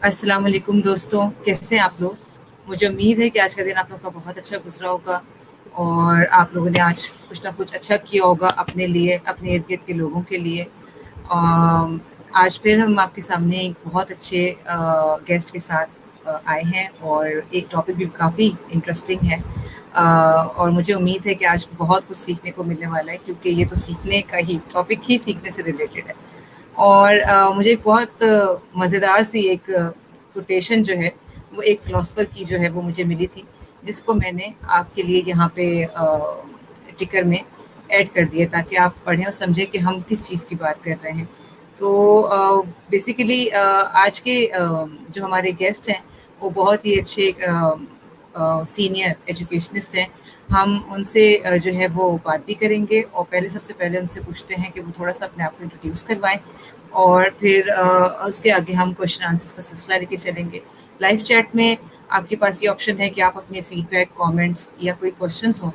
السلام علیکم دوستوں، کیسے ہیں آپ لوگ؟ مجھے امید ہے کہ آج کا دن آپ لوگ کا بہت اچھا گزرا ہوگا اور آپ لوگوں نے آج کچھ نہ کچھ اچھا کیا ہوگا اپنے لیے، اپنے ارد گرد کے لوگوں کے لیے۔ آج پھر ہم آپ کے سامنے ایک بہت اچھے گیسٹ کے ساتھ آئے ہیں اور ایک ٹاپک بھی کافی انٹرسٹنگ ہے، اور مجھے امید ہے کہ آج بہت کچھ سیکھنے کو ملنے والا ہے، کیونکہ یہ تو سیکھنے کا ہی ٹاپک ہی سیکھنے سے ریلیٹڈ ہے۔ اور مجھے ایک بہت مزیدار سی ایک کوٹیشن جو ہے وہ ایک فلاسفر کی جو ہے وہ مجھے ملی تھی، جس کو میں نے آپ کے لیے یہاں پہ ٹکر میں ایڈ کر دیا تاکہ آپ پڑھیں اور سمجھیں کہ ہم کس چیز کی بات کر رہے ہیں۔ تو بیسیکلی آج کے جو ہمارے گیسٹ ہیں وہ بہت ہی اچھے سینئر ایجوکیشنسٹ ہیں۔ ہم ان سے جو ہے وہ بات بھی کریں گے، اور سب سے پہلے ان سے پوچھتے ہیں کہ وہ تھوڑا سا اپنے آپ کو انٹروڈیوس کروائیں، اور پھر اس کے آگے ہم کوشچن آنسرس کا سلسلہ لے کے چلیں گے۔ لائیو چیٹ میں آپ کے پاس یہ آپشن ہے کہ آپ اپنے فیڈ بیک، کامنٹس یا کوئی کوشچنس ہوں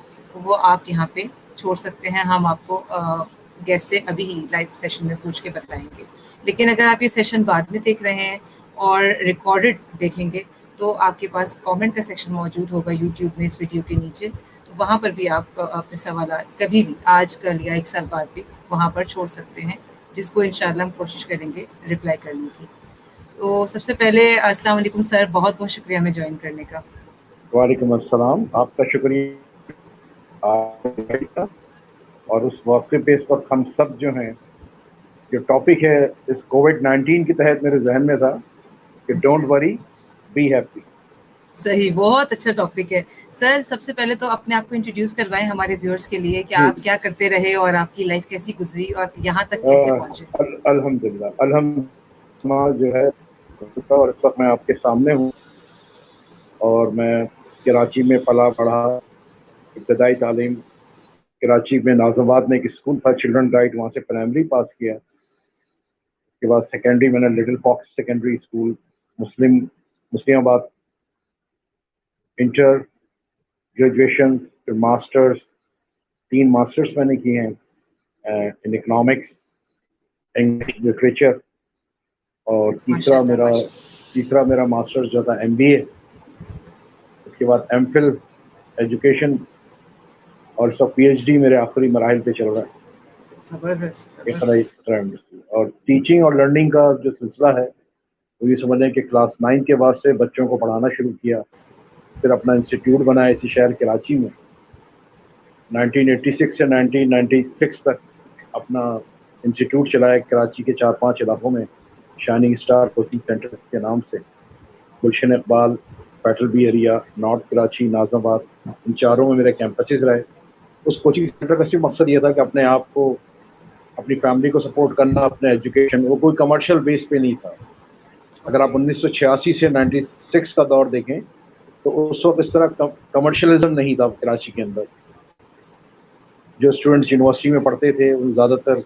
وہ آپ یہاں پہ چھوڑ سکتے ہیں، ہم آپ کو گیسٹ سے ابھی ہی لائیو سیشن میں پوچھ کے بتائیں گے۔ لیکن اگر آپ یہ سیشن بعد میں دیکھ رہے ہیں اور ریکارڈڈ دیکھیں گے تو آپ کے پاس کامنٹ کا سیکشن موجود ہوگا یوٹیوب میں اس ویڈیو کے نیچے، تو وہاں پر بھی آپ اپنے سوالات کبھی بھی، آج کل یا ایک سال بعد بھی، وہاں پر چھوڑ سکتے ہیں، جس کو انشاءاللہ ہم کوشش کریں گے رپلائی کرنے کی۔ تو سب سے پہلے السلام علیکم سر، بہت بہت شکریہ ہمیں جوائن کرنے کا۔ وعلیکم السلام، آپ کا شکریہ کا۔ اور اس موقع پہ اس وقت ہم سب جو ہیں، جو ٹاپک ہے اس کووڈ-19 کے تحت میرے ذہن میں تھا کہ اچھا، ڈونٹ وری بی ہیپی۔ صحیح، بہت اچھا ٹاپک ہے۔ سر سب سے پہلے تو اپنے آپ کو انٹروڈیوس کروائیں ہمارے ویورز کے لیے کہ جی آپ کیا کرتے رہے اور آپ کی لائف کیسی گزری اور یہاں تک کیسے پہنچے۔ الحمدللہ جو ہے، اور اس وقت میں آپ کے سامنے ہوں، اور میں کراچی میں پلا پڑھا۔ ابتدائی تعلیم کراچی میں ناظم آباد میں ایک اسکول تھا چلڈرن گائیڈ، وہاں سے پرائمری پاس کیا۔ اس کے بعد سیکنڈری میں نے لٹل فاکس سیکنڈری اسکول مسلم آباد، انٹر گریجویشن، پھر ماسٹرز، 3 ماسٹرز میں نے کیے ہیں ان اکنامکس، انگلش لٹریچر، اور ماشاء اللہ ماشاء اللہ۔ تیسرا میرا ماسٹرز جو تھا MBA۔ اس کے بعد MPhil ایجوکیشن، اور اس وقت PhD میرے آخری مراحل پہ چل رہا ہے، زبردست اقرا زبردست۔ انڈسٹری۔ اور ٹیچنگ اور لرننگ کا جو سلسلہ ہے وہ یہ سمجھیں کہ کلاس 9 کے بعد سے بچوں کو پڑھانا شروع کیا، پھر اپنا انسٹیٹیوٹ بنایا اسی شہر کراچی میں 1986 سے 1996 تک اپنا انسٹیٹیوٹ چلایا کراچی کے 4-5 علاقوں میں، شائننگ اسٹار کوچنگ سینٹر کے نام سے۔ گلشن اقبال، پیٹل B area, North Karachi, Nazimabad, ان چاروں میں میرے کیمپسز رہے۔ اس کوچنگ سینٹر کا صرف مقصد یہ تھا کہ اپنے آپ کو، اپنی فیملی کو سپورٹ کرنا، اپنے ایجوکیشن، وہ کوئی کمرشل بیس پہ نہیں تھا۔ اگر آپ اوکے، 1986 سے 96 کا دور دیکھیں تو اس وقت اس طرح کمرشلزم نہیں تھا کراچی کے اندر۔ جو اسٹوڈنٹس یونیورسٹی میں پڑھتے تھے وہ زیادہ تر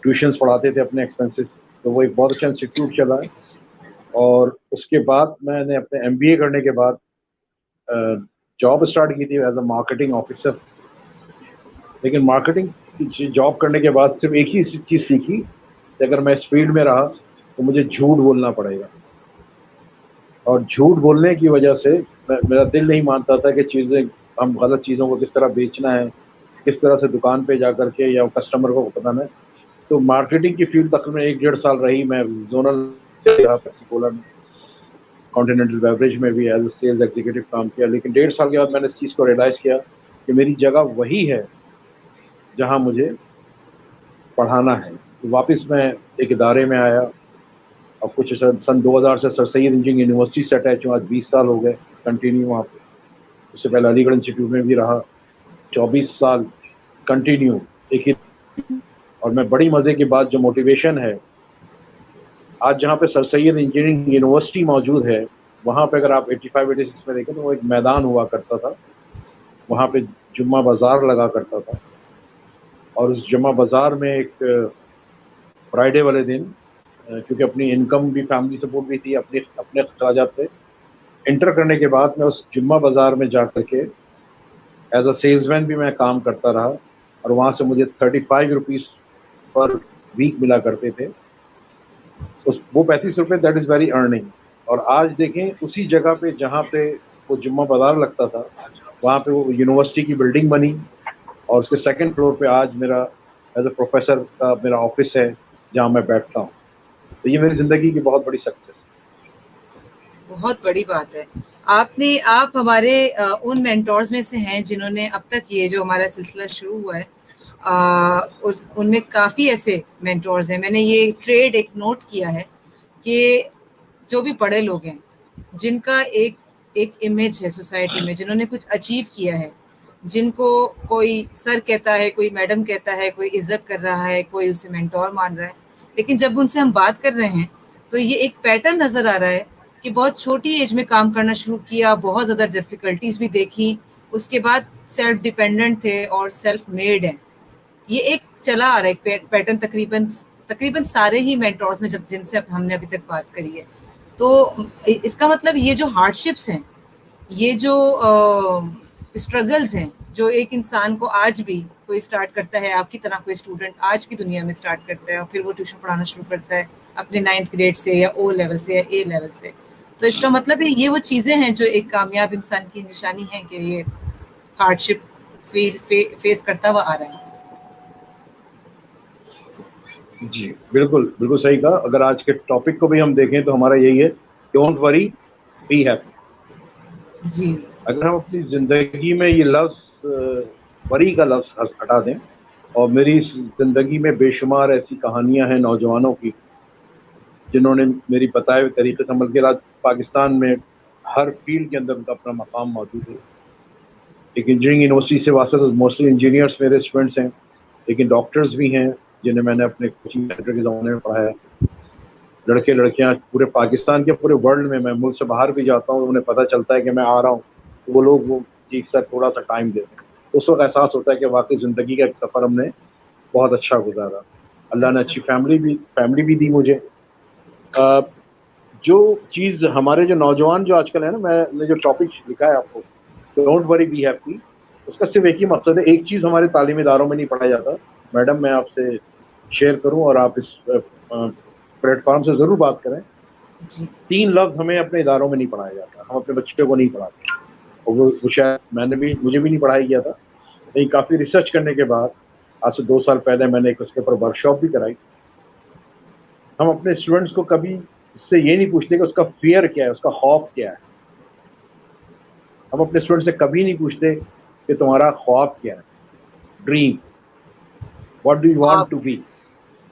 ٹیوشنس پڑھاتے تھے اپنے ایکسپنسز، تو وہ ایک بہت اچھا انسٹیٹیوٹ چلا ہے۔ اور اس کے بعد میں نے اپنے MBA کرنے کے بعد جاب اسٹارٹ کی تھی ایز اے مارکیٹنگ آفیسر۔ لیکن مارکیٹنگ کی جاب کرنے کے بعد صرف ایک ہی چیز سیکھی کہ اگر میں اس فیلڈ میں رہا تو مجھے جھوٹ بولنا پڑے گا، اور جھوٹ بولنے کی وجہ سے میرا دل نہیں مانتا تھا کہ ہم غلط چیزوں کو کس طرح بیچنا ہے، کس طرح سے دکان پہ جا کر کے یا کسٹمر کو بتانا ہے۔ تو مارکیٹنگ کی فیلڈ تقریباً 1-1.5 سال رہی۔ میں زونل پیپسی کولا میں، کانٹیننٹل بیوریج میں بھی ایز اے سیلز ایگزیکٹو کام کیا۔ لیکن 1.5 سال کے بعد میں نے اس چیز کو ریئلائز کیا کہ میری جگہ وہی ہے جہاں مجھے پڑھانا ہے۔ تو واپس میں ایک ادارے میں آیا، اور کچھ سن 2000 سے سر سید انجینئرنگ یونیورسٹی سے اٹیچ ہوں، آج 20 سال ہو گئے کنٹینیو وہاں پہ۔ اس سے پہلے علی گڑھ انسٹیٹیوٹ میں بھی رہا 24 سال کنٹینیو ایک ہی۔ اور میں بڑی مزے کی بات، جو موٹیویشن ہے، آج جہاں پہ سر سید انجینئرنگ یونیورسٹی موجود ہے، وہاں پہ اگر آپ 85-86 میں دیکھیں تو وہ ایک میدان ہوا کرتا تھا، وہاں پہ جمعہ بازار لگا کرتا تھا۔ اور اس جمعہ بازار میں ایک فرائیڈے والے دن، کیونکہ اپنی انکم بھی، فیملی سپورٹ بھی تھی، اپنے اخراجات تھے، انٹر کرنے کے بعد میں اس جمعہ بازار میں جا کر کے ایز اے سیلز مین بھی میں کام کرتا رہا، اور وہاں سے مجھے 35 روپیز پر ویک ملا کرتے تھے۔ وہ 35 روپے، دیٹ از ویری ارننگ۔ اور آج دیکھیں اسی جگہ پہ جہاں پہ وہ جمعہ بازار لگتا تھا وہاں پہ وہ یونیورسٹی کی بلڈنگ بنی، اور اس کے سیکنڈ فلور پہ آج میرا ایز اے پروفیسر کا میرا آفس ہے جہاں میں بیٹھتا ہوں. تو یہ میری زندگی کی بہت بڑی سکسیس. بہت بڑی بات ہے. آپ ہمارے ان مینٹورز میں سے ہیں جنہوں نے اب تک یہ جو ہمارا سلسلہ شروع ہوا ہے ان میں کافی ایسے مینٹورز ہیں. میں نے یہ ٹریڈ ایک نوٹ کیا ہے کہ جو بھی بڑے لوگ ہیں جن کا ایک امیج ہے سوسائٹی میں، جنہوں نے کچھ اچیو کیا ہے، جن کو کوئی سر کہتا ہے، کوئی میڈم کہتا ہے، کوئی عزت کر رہا ہے، کوئی اسے مینٹور مان رہا ہے، لیکن جب ان سے ہم بات کر رہے ہیں تو یہ ایک پیٹرن نظر آ رہا ہے کہ بہت چھوٹی ایج میں کام کرنا شروع کیا، بہت زیادہ ڈفیکلٹیز بھی دیکھی، اس کے بعد سیلف ڈیپینڈنٹ تھے اور سیلف میڈ ہیں. یہ ایک چلا آ رہا ہے ایک پیٹرن تقریباً سارے ہی مینٹورز میں جن سے ہم نے ابھی تک بات کری ہے. تو اس کا مطلب یہ جو ہارڈ شپس ہیں، یہ جو اسٹرگلز ہیں جو ایک انسان کو آج بھی کوئی اسٹارٹ کرتا ہے، آپ کی طرح کوئی اسٹوڈنٹ آج کی دنیا میں اسٹارٹ کرتا ہے اور پھر وہ ٹیوشن پڑھانا شروع کرتا ہے اپنے 9th گریڈ سے یا او لیول سے یا اے لیول سے، تو اس کا مطلب ہے یہ وہ چیزیں ہیں جو ایک کامیاب انسان کی نشانی ہیں کہ یہ ہارڈ شپ فیس کرتا ہوا آ رہا ہے. جی بالکل بالکل صحیح کہا. اگر آج کے ٹاپک کو بھی ہم دیکھیں تو ہمارا یہی ہے، ڈونٹ وری بی ہیپی. جی اگر ہم اپنی زندگی میں یہ لفظ وری کا لفظ ہٹا دیں، اور میری اس زندگی میں بے شمار ایسی کہانیاں ہیں نوجوانوں کی جنہوں نے میری بتائے ہوئے طریقے سے عمل کیا. آج پاکستان میں ہر فیلڈ کے اندر ان کا اپنا مقام موجود ہے. ایک انجینئرنگ یونیورسٹی سے واسطہ موسٹلی انجینئرس میرے اسٹوڈنٹس ہیں، لیکن ڈاکٹرز بھی ہیں جنہیں میں نے اپنے کوچنگ سینٹر کے زمانے میں پڑھایا. لڑکے لڑکیاں پورے پاکستان کے پورے ورلڈ میں ملک سے باہر بھی جاتا ہوں، انہیں پتہ چلتا ہے کہ میں آ رہا ہوں تو وہ لوگ جی سر تھوڑا سا ٹائم دے دیں. اس وقت احساس ہوتا ہے کہ واقعی زندگی کا ایک سفر ہم نے بہت اچھا گزارا. اللہ نے اچھا. اچھی فیملی بھی دی مجھے. جو چیز ہمارے جو نوجوان جو آج کل ہے نا، میں نے جو ٹاپک لکھا ہے آپ کو ڈونٹ وری بی ہیپی، اس کا صرف ایک ہی مقصد ہے. ایک چیز ہمارے تعلیمی اداروں میں نہیں پڑھایا جاتا. میڈم میں آپ سے شیئر کروں اور آپ اس پلیٹ فارم سے ضرور بات کریں. جی 3 لفظ ہمیں اپنے اداروں میں نہیں پڑھایا جاتا، ہم اپنے بچوں کو نہیں پڑھاتے. اور وہ شاید مجھے بھی نہیں پڑھایا گیا تھا. لیکن کافی ریسرچ کرنے کے بعد آج سے 2 سال پہلے میں نے ایک اس کے اوپر ورک شاپ بھی کرائی. ہم اپنے اسٹوڈنٹس کو کبھی اس سے یہ نہیں پوچھتے کہ اس کا فیئر کیا ہے، اس کا خوف کیا ہے. ہم اپنے اسٹوڈنٹ سے کبھی نہیں پوچھتے کہ تمہارا خواب کیا ہے، dream, what do you want خواب. To be.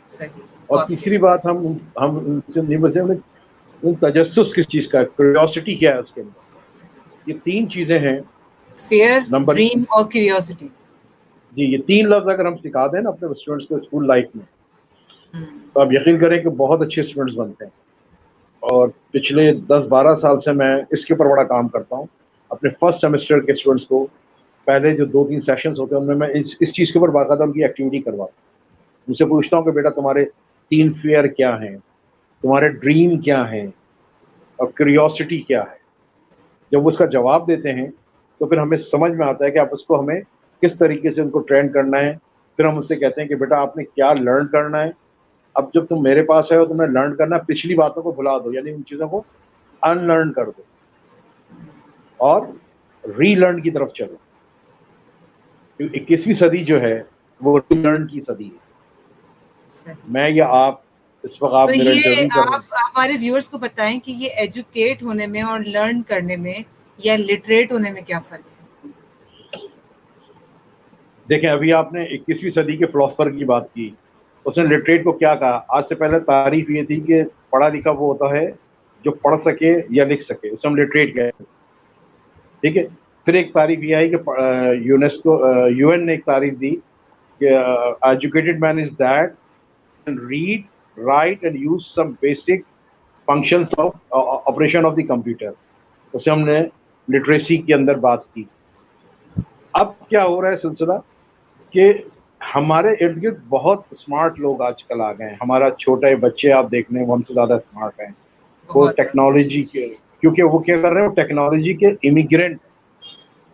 صحیح. اور خواب کیا. تیسری بات ہم ان سے نہیں بولتے ان تجسس کس چیز کا ہے، کیوریوسٹی کیا ہے اس کے اندر. یہ 3 چیزیں ہیں. فیئر، نمبر ڈریم اور کیوریوسٹی. جی یہ 3 لفظ اگر ہم سکھا دیں نا اپنے اسٹوڈنٹس کو اسکول لائف میں، تو آپ یقین کریں کہ بہت اچھے اسٹوڈنٹس بنتے ہیں. اور پچھلے 10-12 سال سے میں اس کے اوپر بڑا کام کرتا ہوں. اپنے فرسٹ سیمسٹر کے اسٹوڈنٹس کو پہلے جو 2-3 سیشنز ہوتے ہیں ان میں اس چیز کے اوپر باقاعدہ ان کی ایکٹیویٹی کرواتا ہوں. ان سے پوچھتا ہوں کہ بیٹا تمہارے 3 فیئر کیا ہیں، تمہارے ڈریم کیا ہیں، اور کیوریوسٹی کیا ہے. جب وہ اس کا جواب دیتے ہیں تو پھر ہمیں سمجھ میں آتا ہے کہ آپ اس کو ہمیں کس طریقے سے ان کو ٹرین کرنا ہے. پھر ہم ان سے کہتے ہیں کہ بیٹا آپ نے کیا لرن کرنا ہے. اب جب تم میرے پاس ہے اور تم نے لرن کرنا ہے، پچھلی باتوں کو بھلا دو، یعنی ان چیزوں کو ان لرن کر دو اور ری لرن کی طرف چلو. 21ویں صدی جو ہے وہ ری لرن کی صدی ہے. صحیح. میں یا آپ، اس وقت تو آپ میرا یہ انٹرویو کر رہے ہیں. آپ ہمارے ویورز کو بتائیں کہ یہ ایجوکیٹ ہونے میں اور لرن کرنے میں یا لٹریٹ ہونے میں کیا فرق ہے؟ دیکھیں ابھی آپ نے 21ویں صدی کے فلاسفر کی بات کی. اس نے لٹریٹ کو کیا کہا؟ آج سے پہلے تعریف یہ تھی کہ پڑھا لکھا وہ ہوتا ہے جو پڑھ سکے یا لکھ سکے، اسے ہم لٹریٹ کہتے ہیں. ٹھیک ہے. پھر ایک تعریف یہ آئی کہ یو این نے ایک تعریف دی کہ educated man is that read write and use some basic functions of operation of the computer. اسے ہم نے لٹریسی کے اندر بات کی. اب کیا ہو رہا ہے سلسلہ کہ ہمارے ارد گرد بہت اسمارٹ لوگ آج کل آ گئے ہیں. ہمارا چھوٹے بچے آپ دیکھ لیں وہ ہم سے زیادہ اسمارٹ ہیں. وہ بہت زیادہ. ٹیکنالوجی کے، کیونکہ وہ کیا کر رہے ہیں، وہ ٹیکنالوجی کے امیگرینٹ.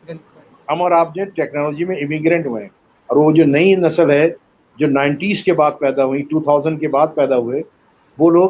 بالکل. ہم اور آپ جو ٹیکنالوجی میں امیگرینٹ ہوئے ہیں. اور وہ جو نئی نسل ہے جو 90s کے بعد پیدا ہوئی، 2000 کے بعد پیدا ہوئے، وہ لوگ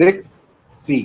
6C।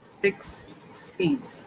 6 C's।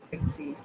6 C's।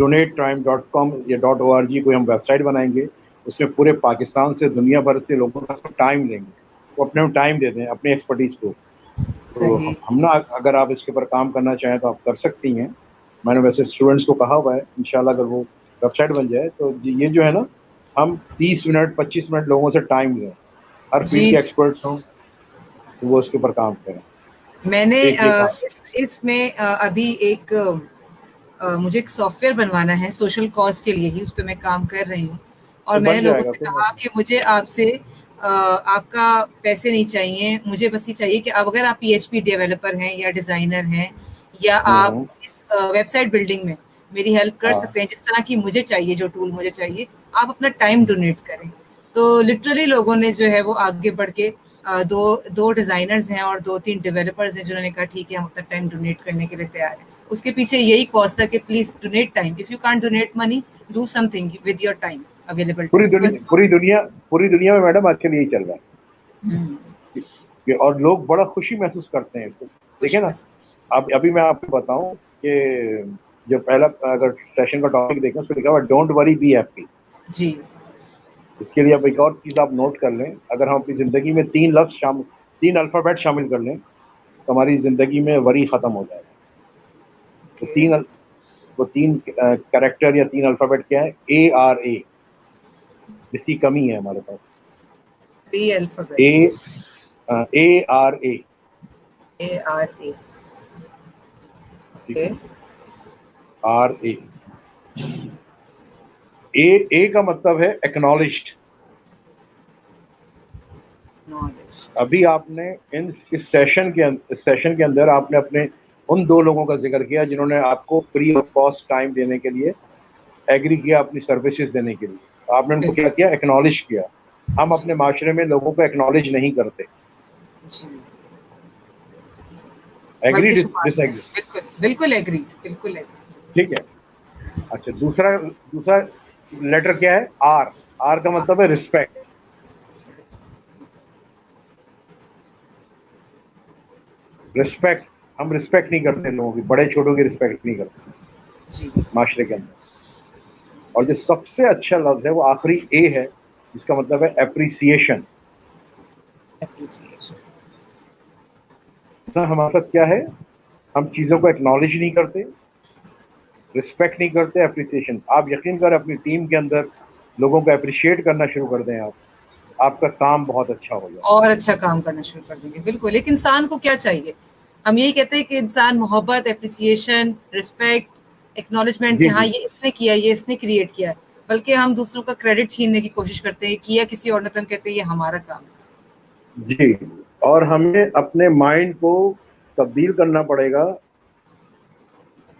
donate-time.com یا .org کوئی ہم ویب سائٹ بنائیں گے, اس میں پورے پاکستان سے دنیا بھر سے لوگوں کا ٹائم لیں گے, وہ اپنے ٹائم دے دیں اپنے ایکسپرٹیز کو. تو صحیح. ہم نا اگر آپ اس کے اوپر کام کرنا چاہیں تو آپ کر سکتی ہیں. میں نے ویسے اسٹوڈنٹس کو کہا ہوا ہے انشاءاللہ اگر وہ ویب سائٹ بن جائے تو یہ جو ہے نا ہم 30 منٹ 25 منٹ لوگوں سے ٹائم لیں, ہر فیلڈ جی کے ایکسپرٹس ہوں تو وہ اس کے اوپر کام کریں. میں نے ایک یہ کام اس میں ابھی ایک مجھے ایک سافٹ ویئر بنوانا ہے سوشل کاز کے لیے ہی, اس پہ میں کام کر رہی ہوں. اور تو میں نے بن لوگوں جائے گا سے کوئی کہا بات نہیں. کہ مجھے آپ سے آپ کا پیسے نہیں چاہیے, مجھے بس یہ چاہیے کہ اب اگر آپ پی ایچ پی ڈیولپر ہیں یا ڈیزائنر ہیں یا آپ ہوں اس ویب سائٹ بلڈنگ میں میری ہیلپ کر ہاں سکتے ہیں جس طرح کی مجھے چاہیے, جو ٹول مجھے چاہیے, آپ اپنا ٹائم ڈونیٹ کریں. تو لٹرلی لوگوں نے جو ہے وہ آگے بڑھ کے دو ڈیزائنرز ہیں اور 2-3 ڈیولپرز ہیں جنہوں نے کہا ٹھیک ہے ہم اپنا ٹائم ڈونیٹ کرنے کے لیے تیار ہیں. اس کے پیچھے یہی کاز تھا کہ please donate time. If you can't donate money, do some thing with your time, available time. Because پوری دنیا میں میڈم آج کل یہی چل رہا ہے اور لوگ بڑا خوشی محسوس کرتے ہیں. دیکھیں خوشی نا, محسوس. ابھی میں آپ کو بتاؤں کہ جو پہلا اگر سیشن کا ٹاپک دیکھیں اس پہ لکھا ہوا ڈونٹ وری بی ہیپی. جی اس کے لیے اب ایک اور چیز آپ نوٹ کر لیں, اگر ہم اپنی زندگی میں 3 الفابیٹ شامل کر لیں تو ہماری زندگی میں وری ختم ہو جائے گا. وہ اوکے. تین وہ 3 کریکٹر یا 3 الفابیٹ کیا ہے, ARA, جس کی کمی ہے ہمارے پاس. 3 اے الفابیٹس. ARA. ARA. ٹھیک اوکے. ہے, RA. اے کا مطلب ہے ایکنالجڈ. نالج. ابھی آپ نے اس سیشن کے اندر آپ نے اپنے ان 2 لوگوں کا ذکر کیا جنہوں نے آپ کو فری آف کاسٹ ٹائم دینے کے لیے ایگری کیا, اپنی سروسز دینے کے لیے. آپ نے ان کو کیا بالکل. کیا, ایکنالج کیا. ہم جی اپنے معاشرے میں لوگوں کو ایکنالج نہیں کرتے. جی ایگری بلکہ ڈس چھپاتے ہیں. ایگری. بالکل بالکل ایگری, بالکل ایگری. ٹھیک ہے. اچھا, دوسرا لیٹر کیا ہے, آر کا مطلب ہے رسپیکٹ. رسپیکٹ, ہم رسپیکٹ نہیں کرتے لوگوں کی, بڑے چھوٹوں کی رسپیکٹ نہیں کرتے جی معاشرے کے اندر. اور جو سب سے اچھا لفظ ہے وہ آخری اے ہے, جس کا مطلب ہے اپریسیشن. اپریسیشن. ہمارے ساتھ کیا ہے, ہم چیزوں کو ایکنالج نہیں کرتے, رسپیکٹ نہیں کرتے, اپریسیشن. آپ یقین کریں اپنی ٹیم کے اندر لوگوں کو اپریشیٹ کرنا شروع کر دیں, آپ کا کام بہت اچھا ہو جائے. اور اچھا کام کرنا شروع کر دیں گے. بالکل. ایک انسان کو کیا چاہیے, ہم یہی کہتے ہیں کہ انسان محبت, اپریسیشن, رسپیکٹ, ایکنالجمنٹ کہ جی ہاں جی یہ اس نے کیا, یہ اس نے کریٹ کیا, بلکہ ہم دوسروں کا کریڈٹ چھیننے کی کوشش کرتے ہیں. کیا کسی اور نے, تو ہم کہتے ہیں یہ ہمارا کام ہے. جی. اور ہمیں اپنے مائنڈ کو تبدیل کرنا پڑے گا.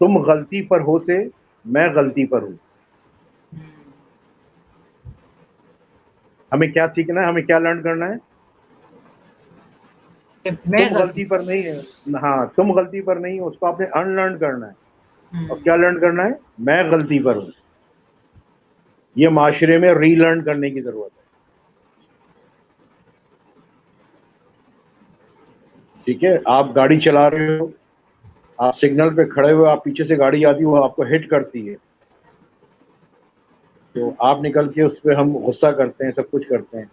تم غلطی پر ہو سے میں غلطی پر ہوں. ہمیں کیا سیکھنا ہے, ہمیں کیا لرن کرنا ہے, کہ میں تم غلطی. غلطی پر نہیں ہے. ہاں, تم غلطی پر نہیں, اس کو آپ نے ان لرن کرنا ہے. ہوں. اور کیا لرن کرنا ہے, میں غلطی پر ہوں. یہ معاشرے میں ری لرن کرنے کی ضرورت ہے. ٹھیک ہے, آپ گاڑی چلا رہے ہو, آپ سگنل پہ کھڑے ہوئے, آپ پیچھے سے گاڑی آتی ہے, وہ آپ کو ہٹ کرتی ہے, تو آپ نکل کے اس پہ ہم غصہ کرتے ہیں, سب کچھ کرتے ہیں.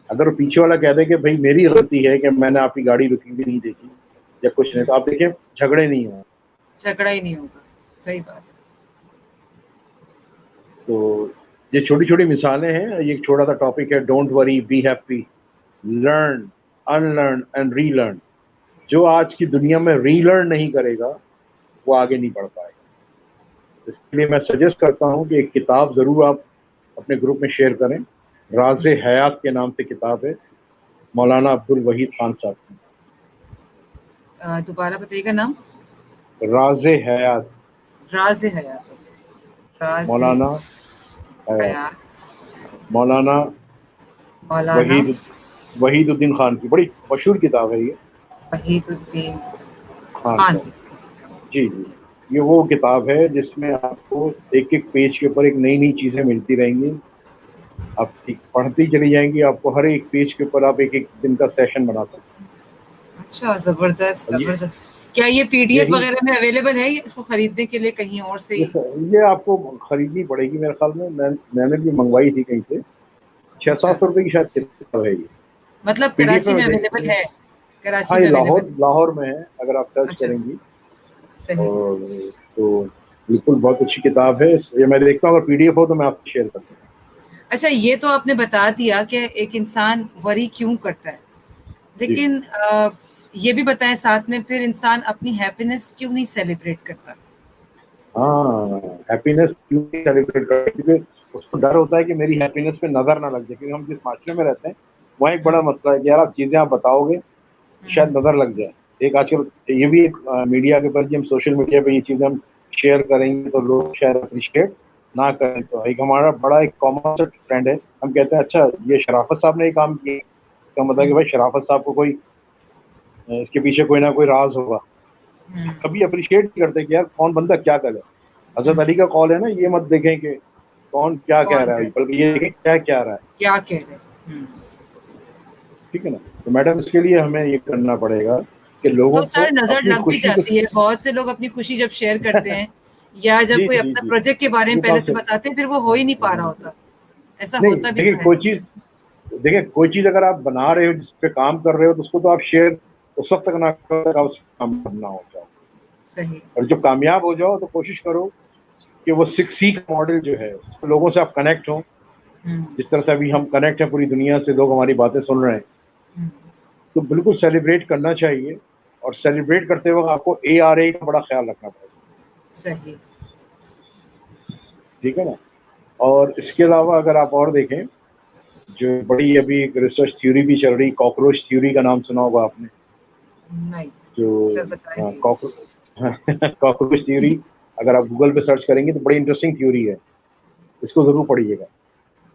اگر وہ پیچھے والا کہہ دے کہ بھائی میری غلطی ہے کہ میں نے آپ کی گاڑی رکی بھی نہیں دیکھی یا کچھ نہیں, تو آپ دیکھیں جھگڑے نہیں ہوں. جھگڑا ہی نہیں ہوگا. صحیح بات ہے. تو یہ چھوٹی چھوٹی مثالیں ہیں. یہ ایک چھوٹا سا ٹاپک ہے, don't worry be happy, learn, unlearn and relearn. جو آج کی دنیا میں ری لرن نہیں کرے گا وہ آگے نہیں بڑھ پائے گا. اس کے لیے میں سجیسٹ کرتا ہوں کہ ایک کتاب ضرور آپ اپنے گروپ میں شیئر کریں. راز حیات کے نام سے کتاب ہے, مولانا عبد الوحید خان صاحب کی. دوبارہ بتائیے گا نام. راز حیات, راز حیات. راز مولانا حیات, حیات. مولانا مولانا وحید الدین خان کی بڑی مشہور کتاب ہے یہ. وحید الدین خان خان. صاحب, جی جی. یہ وہ کتاب ہے جس میں آپ کو ایک ایک پیج کے اوپر ایک نئی نئی چیزیں ملتی رہیں گی. آپ پڑھتی چلی جائیں گی, آپ کو ہر ایک پیج کے اوپر آپ ایک ایک دن کا سیشن بنا سکتے ہیں. اچھا, زبردست اور یہ زبردست. کیا یہ پی ڈی ایف یہی وغیرہ میں اویلیبل ہے یا اس کو خریدنے کے لیے کہیں اور سے ہی؟ یہ آپ کو خریدنی پڑے گی میرے خیال میں نے بھی منگوائی تھی کہیں سے، اچھا، 600-700 روپے کی شاید کتاب ہے یہ، مطلب پی ڈی ایف کراچی میں میں دیکھ اویلیبل لیں۔ ہے؟ کراچی ہاں یہ میں اویلیبل؟ لاہور میں ہے، اگر آپ سرچ اچھا، کریں گی صحیح. اور تو بالکل بہت اچھی کتاب ہے، یہ میں دیکھتا ہوں اگر پی ڈی ایف ہو تو میں آپ کو شیئر کرتا ہوں۔ اچھا، یہ تو آپ نے بتا دیا کہ ایک انسان وری کیوں کرتا ہے، جی لیکن یہ بھی بتائیں ساتھ میں پھر انسان اپنی ہیپینس کیوں نہیں سیلیبریٹ کرتا؟ ہاں ہیپینس کیوں سیلیبریٹ کرتے ہیں؟ کیونکہ اس کو ڈر ہوتا ہے کہ میری ہیپینس پہ نظر نہ لگ جائے، کیونکہ ہم جس معاشرے میں رہتے ہیں وہاں ایک بڑا ہوں، مسئلہ ہے کہ یار آپ چیزیں آپ بتاؤ گے ہوں، شاید نظر لگ جائے۔ ایک آج کل یہ بھی ایک میڈیا کے اوپر کہ ہم سوشل میڈیا پہ یہ چیزیں ہم شیئر کریں گے تو لوگ شاید اپریشیٹ نہ کریں، تو ایک ہمارا بڑا ایک کامن ٹرینڈ ہے، ہم کہتے ہیں اچھا یہ شرافت صاحب نے یہ کام کیا، اس کا مطلب ہے کہ ہوں، بھائی شرافت صاحب کو کوئی اس کے پیچھے کوئی نہ کوئی راز ہوگا۔ ہوں، کبھی اپریشیٹ نہیں کرتے کہ یار کون بندہ کیا کرے۔ حضرت ہوں. علی کا قول ہے نا، یہ مت دیکھیں کہ کون کیا کہہ کون رہا ہے؟ ہے، بلکہ یہ دیکھیں کیا کہہ رہا ہے۔ کیا کہہ رہے؟ ہوں. ٹھیک ہے نا؟ تو میڈم اس کے لیے ہمیں یہ کرنا پڑے گا کہ تو لوگوں کو سر نظر اپنی لگ بھی خوشی کو جاتی ہے، بہت سے لوگ اپنی خوشی جب شیئر کرتے ہیں یا جب جی کوئی جی اپنا جی پروجیکٹ کے بارے یہ میں پہلے بات سے صحیح۔ بتاتے ہیں پھر وہ ہو ہی نہیں پا رہا ہوتا، ایسا نہیں ہوتا بھی دیکھیں تو ہے. کوئی چیز اگر آپ بنا رہے ہو جس پہ کام کر رہے ہو تو اس کو تو آپ شیئر اس وقت تک نہ کرو جب آپ اس پہ کام کرنا ہو جاؤ، صحیح. اور جب کامیاب ہو جاؤ تو کوشش کرو کہ وہ 6C کا ماڈل جو ہے اس پہ لوگوں سے آپ کنیکٹ ہوں، ہوں، جس طرح سے ابھی ہم کنیکٹ ہیں پوری دنیا سے، لوگ ہماری باتیں سن رہے ہیں، ہوں. تو بالکل سیلیبریٹ کرنا چاہیے، اور سیلیبریٹ کرتے وقت آپ کو ARA کا بڑا خیال رکھنا پڑے گا۔ صحیح. ٹھیک ہے نا؟ اور اس کے علاوہ اگر آپ اور دیکھیں جو بڑی ابھی ایک ریسرچ تھیوری بھی چل رہی، کاکروچ تھیوری کا نام سنا ہوگا آپ نے، نہیں، جو سر بتائیں پلیز. کاکروچ تھیوری اگر آپ گوگل پہ سرچ کریں گے تو بڑی انٹرسٹنگ تھیوری ہے، اس کو ضرور پڑھیے گا۔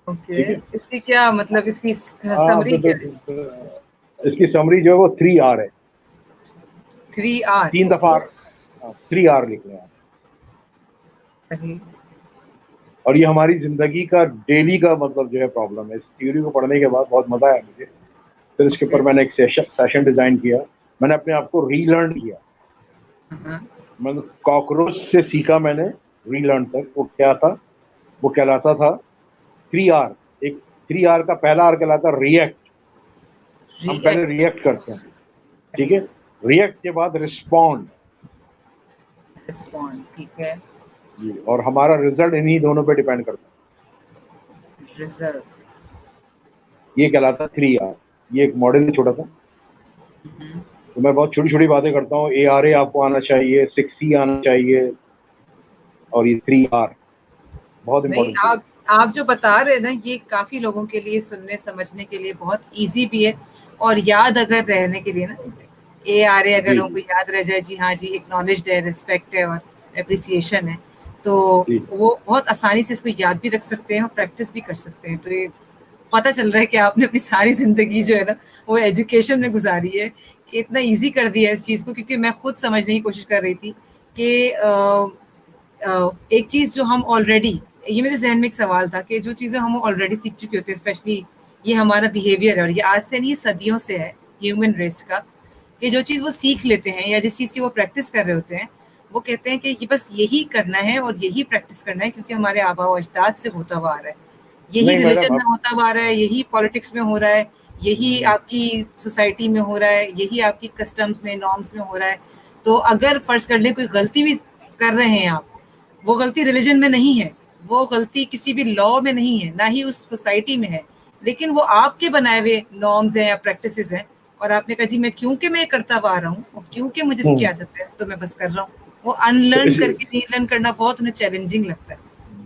اوکے، ٹھیک ہے؟ اس کی کیا مطلب، اس کی آپ سمری کیا ہے؟ اس کی سمری جو ہے وہ 3R ہے، 3R. 3 دفعہ اوکے. 3R لکھ رہے ہیں آپ۔ صحیح. اور یہ ہماری زندگی کا ڈیلی کا مطلب جو ہے پرابلم ہے۔ اس تھیوری کو پڑھنے کے بعد بہت مزہ آیا مجھے، پھر اس کے اوکے. اوپر میں نے ایک سیشن ڈیزائن کیا، میں نے اپنے آپ کو ری لرن کیا، ہاں. میں نے کاکروچ سے سیکھا، میں نے ری لرن تک وہ کیا تھا، وہ کہلاتا تھا 3R۔ ایک 3R کا پہلا آر کہلاتا ریئیکٹ، ری ہم پہلے ایکٹ. ریئیکٹ کرتے ہیں، ٹھیک صحیح. ہے؟ ریئیکٹ کے بعد رسپونڈ، رسپونڈ. ٹھیک ہے. جی، اور ہمارا ریزلٹ انہی دونوں پہ ڈیپینڈ کرتا ریزرو. ہے، یہ کہلاتا ہے 3R۔ یہ ایک ماڈل ہے چھوٹا سا، تو میں بہت چھوٹی چھوٹی باتیں کرتا ہوں۔ ARA آپ کو آنا چاہیے، 6C آنا چاہیے، اور یہ 3R بہت نہیں، امپورٹنٹ چیز ہے۔ آپ جو بتا رہے ہیں نا یہ کافی لوگوں کے لیے سننے سمجھنے کے لیے بہت ایزی بھی ہے، اور یاد اگر رہنے کے لیے نا ARA اگر جی لوگوں جی کو یاد رہ جائے، جی ہاں جی، اکنالجڈ ہے، ریسپیکٹ ہے اور اپریسیشن ہے، تو جی وہ بہت آسانی سے اس کو یاد بھی رکھ سکتے ہیں اور پریکٹس بھی کر سکتے ہیں. تو یہ پتہ چل رہا ہے کہ آپ نے اپنی ساری زندگی جو ہے نا وہ ایجوکیشن میں گزاری ہے، کہ اتنا ایزی کر دیا ہے اس چیز کو. کیونکہ میں خود سمجھنے کی کوشش کر رہی تھی کہ ایک چیز جو ہم آلریڈی، یہ میرے ذہن میں ایک سوال تھا کہ جو چیزیں ہم آلریڈی سیکھ چکے ہوتے ہیں، اسپیشلی یہ ہمارا بیہیویئر ہے، اور یہ آج سے نہیں، یہ صدیوں سے ہے ہیومن ریس کا، کہ جو چیز وہ سیکھ لیتے ہیں یا جس چیز کی وہ پریکٹس کر رہے ہوتے ہیں، وہ کہتے ہیں کہ یہ بس یہی کرنا ہے اور یہی پریکٹس کرنا ہے، کیونکہ ہمارے آباء و اجداد سے ہوتا ہوا آ رہا ہے، یہی نہیں میڈم ریلیجن اب میں ہوتا ہوا آ رہا ہے، یہی پالیٹکس میں ہو رہا ہے، یہی آپ کی سوسائٹی میں ہو رہا ہے، یہی آپ کی کسٹمز میں، نارمس میں ہو رہا ہے. تو اگر فرض کر لیں کوئی غلطی بھی کر رہے ہیں آپ، وہ غلطی ریلیجن میں نہیں ہے، وہ غلطی کسی بھی لا میں نہیں ہے، نہ ہی اس سوسائٹی میں ہے، لیکن وہ آپ کے بنائے ہوئے نارمز ہیں یا پریکٹسز ہیں، اور آپ نے کہا جی میں کیونکہ میں کرتا ہوا آ رہا ہوں اور کیونکہ مجھے اس کی عادت ہے تو میں بس کر رہا ہوں. وہ ان تو لرن کر کے ری لرن کرنا بہت انہیں چیلنجنگ لگتا ہے.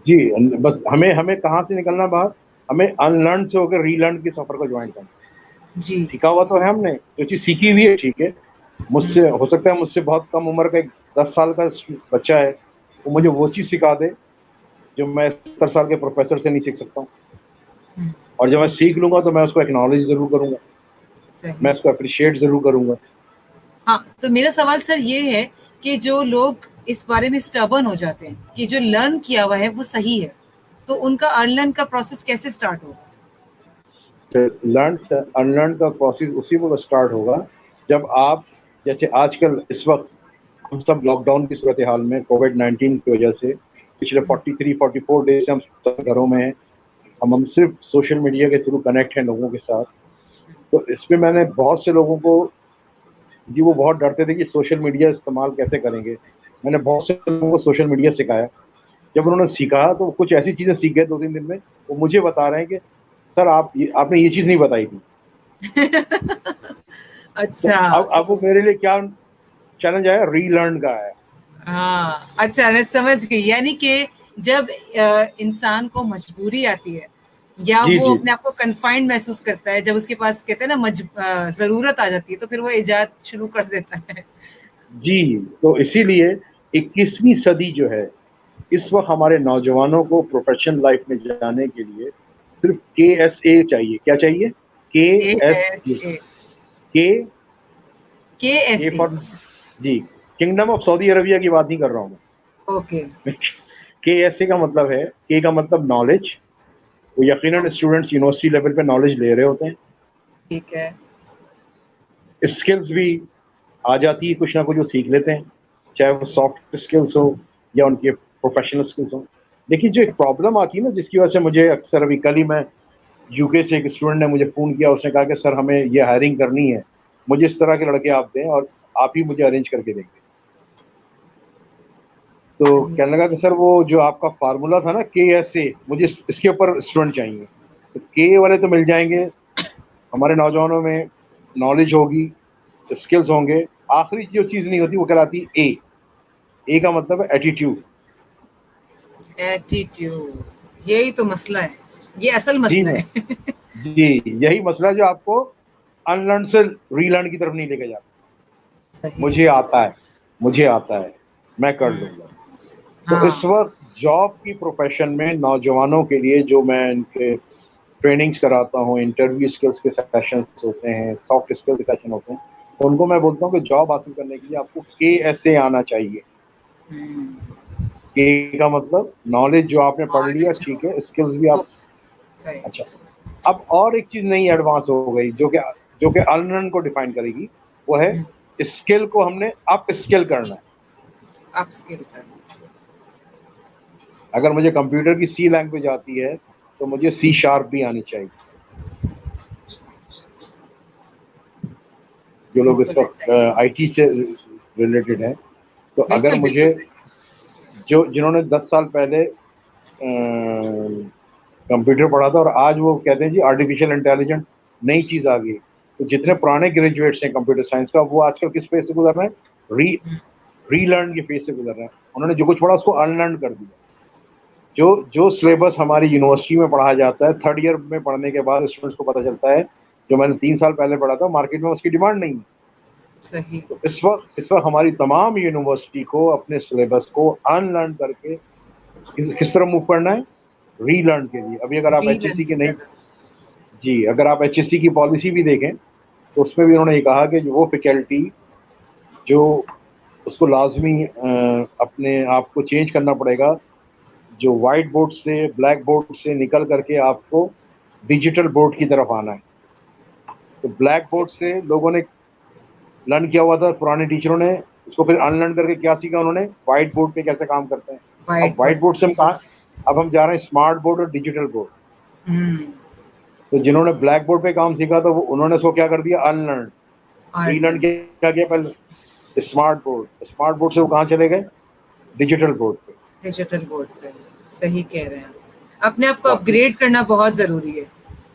جی، بس ہمیں کہاں سے نکلنا باہر، ہمیں ان لرن سے ہو کے ری لرن کے سفر کو جوائن کرنا۔ جی. سیکھا ہوا تو ہے ہم نے، جو چیز سیکھی ہوئی ہے ٹھیک ہے، مجھ سے ہو سکتا ہے مجھ سے بہت کم عمر کا ایک 10 سال کا بچہ ہے، وہ مجھے وہ چیز سکھا دے جو میں 70 سال کے پروفیسر سے نہیں سیکھ سکتا ہوں، اور جب میں سیکھ لوں گا تو میں اس کو اکنالج ضرور کروں گا، صحیح. میں اس کو اپریشیٹ ضرور کروں گا۔ ہاں، تو میرا سوال سر یہ ہے کہ جو لوگ اس بارے میں اسٹبرن ہو جاتے ہیں کہ جو لرن کیا ہوا ہے وہ صحیح ہے، تو ان کا ان لرن کا پروسیس کیسے اسٹارٹ ہوگا؟ لرن سے ان لرن کا پروسیس اسی وقت اسٹارٹ ہوگا جب آپ جیسے آج کل اس وقت ہم سب لاک ڈاؤن کی صورتحال میں کووڈ-19 کی وجہ سے پچھلے 43-44 ڈیز سے ہم سب گھروں میں ہیں. ہم صرف سوشل میڈیا کے تھرو کنیکٹ ہیں لوگوں کے ساتھ. تو اس میں نے بہت سے لوگوں کو جی وہ بہت ڈرتے تھے کہ سوشل میڈیا استعمال کیسے کریں گے. میں نے بہت سے لوگوں کو سوشل میڈیا سکھایا. جب انہوں نے سیکھا تو کچھ ایسی چیزیں سیکھ گئے 2-3 دن میں. وہ مجھے بتا رہے ہیں کہ سر آپ نے یہ چیز نہیں بتائی تھی. تو اچھا اب وہ میرے لیے کیا چیلنج آیا, ری لرن کا ہے. ہاں اچھا میں سمجھ گئی. یعنی کہ جب انسان کو مجبوری آتی ہے یا جی وہ جی اپنے آپ کو کنفائنڈ محسوس کرتا ہے, جب اس کے پاس کہتے ہیں نا ضرورت آ جاتی ہے, تو پھر وہ ایجاد شروع کر دیتا ہے. جی, تو اسی لیے 21ویں صدی جو ہے اس وقت ہمارے نوجوانوں کو پروفیشنل لائف میں جانے کے لیے صرف KSA چاہیے. کیا چاہیے؟ A S KSA. اے کے K S A for G, kingdom of Saudi Arabia کی بات نہیں کر رہا ہوں اوکے میں. KSA کا مطلب ہے, کے کا مطلب نالج. وہ یقیناً اسٹوڈنٹس یونیورسٹی لیول پہ نالج لے رہے ہوتے ہیں. ٹھیک ہے. اسکلز بھی آ جاتی ہے, کچھ نہ کچھ وہ سیکھ لیتے ہیں, چاہے وہ سافٹ اسکلس ہو یا ان کے پروفیشنل اسکلس ہوں. لیکن جو ایک پرابلم آتی ہے نا, جس کی وجہ سے مجھے اکثر, ابھی کل ہی میں UK سے ایک اسٹوڈنٹ نے مجھے فون کیا. اس نے کہا کہ سر ہمیں یہ ہائرنگ کرنی ہے, مجھے اس طرح کے لڑکے آپ دیں اور آپ ہی مجھے ارینج کر کے دیں گے. تو صحیح. کہنے لگا کہ سر وہ جو آپ کا فارمولا تھا نا KSA, مجھے اس کے اوپر اسٹوڈنٹ چاہیے. تو کے والے تو مل جائیں گے, ہمارے نوجوانوں میں نالج ہوگی, اسکلز ہوں گے. آخری جو چیز نہیں ہوتی وہ کہلاتی اے. اے کا مطلب ہے ایٹیٹیوڈ. ایٹیٹیوڈ, یہی تو مسئلہ ہے, یہ اصل جی مسئلہ ہے. جی, یہی مسئلہ جو آپ کو ان لرن سے ری لرن کی طرف نہیں لے کے جاتا. صحیح. مجھے آتا ہے, مجھے آتا ہے, میں کر لوں گا. تو ہاں اس وقت جاب کی پروفیشن میں نوجوانوں کے لیے جو میں ان کے ٹریننگز کراتا ہوں, انٹرویو اسکلس کے سیشنز ہوتے ہیں, سافٹ اسکل کے سیشن ہوتے ہیں, تو ان کو میں بولتا ہوں کہ جاب حاصل کرنے کے لیے آپ کو KSA آنا چاہیے. کے کا مطلب نالج جو آپ نے پڑھ لیا, نالج ٹھیک ہے, اسکلز بھی آپ. صحیح. اچھا, اب اور ایک چیز نئی ایڈوانس ہو گئی جو کہ ان کو ڈیفائن کرے گی, وہ ہے اسکل کو ہم نے اپ اسکل کرنا ہے. اپ اسکل کرنا. اگر مجھے کمپیوٹر کی C لینگویج آتی ہے تو مجھے C# بھی آنی چاہیے. جو لوگ اس بالکل وقت ایسا ہی. IT سے ریلیٹڈ ہیں, تو اگر بالکل بالکل مجھے جنہوں نے 10 سال پہلے کمپیوٹر پڑھا تھا اور آج وہ کہتے ہیں جی آرٹیفیشیل انٹیلیجنٹ نئی چیز آ گئی, تو جتنے پرانے گریجویٹس ہیں کمپیوٹر سائنس کا, وہ آج کل کس فیز سے گزر رہے ہیں؟ ری لرن کے فیز سے گزر رہے ہیں. انہوں نے جو کچھ پڑھا اس کو ان لرن کر دیا. جو سلیبس ہماری یونیورسٹی میں پڑھایا جاتا ہے, 3rd ایئر میں پڑھنے کے بعد اسٹوڈنٹس کو پتہ چلتا ہے جو میں نے 3 سال پہلے پڑھا تھا, مارکیٹ میں اس کی ڈیمانڈ نہیں ہے. صحیح. تو اس وقت ہماری تمام یونیورسٹی کو اپنے سلیبس کو ان لرن کر کے کس طرح موو کرنا ہے؟ ری لرن کے لیے. ابھی اگر آپ ری لرن HSC کی کے نہیں, طرح. جی اگر آپ HSC کی پالیسی بھی دیکھیں تو اس میں بھی انہوں نے یہ کہا کہ وہ فیکلٹی جو اس کو لازمی اپنے آپ کو چینج کرنا پڑے گا, جو وائٹ بورڈ سے, بلیک بورڈ سے نکل کر کے آپ کو ڈیجیٹل بورڈ کی طرف آنا ہے. تو بلیک بورڈ Yes. سے لوگوں نے لرن کیا ہوا تھا, پرانے ٹیچروں نے اس کو پھر ان لرن کر کے کیا سیکھا انہوں نے, وائٹ بورڈ پہ کیسے کام کرتے ہیں. اب وائٹ بورڈ سے ہم کہاں, اب ہم جا رہے ہیں اسمارٹ بورڈ اور ڈیجیٹل بورڈ. تو جنہوں نے بلیک بورڈ پہ کام سیکھا تھا انہوں نے اس کو کیا کر دیا, ان لرن. ری لرن کیا کیا پہلے, اسمارٹ بورڈ سے وہ کہاں چلے گئے, ڈیجیٹل بورڈ پہ. ڈیجیٹل بورڈ پہ. صحیح کہہ رہے ہیں آپ, اپنے آپ کو اپ تو گریڈ کرنا بہت ضروری ہے.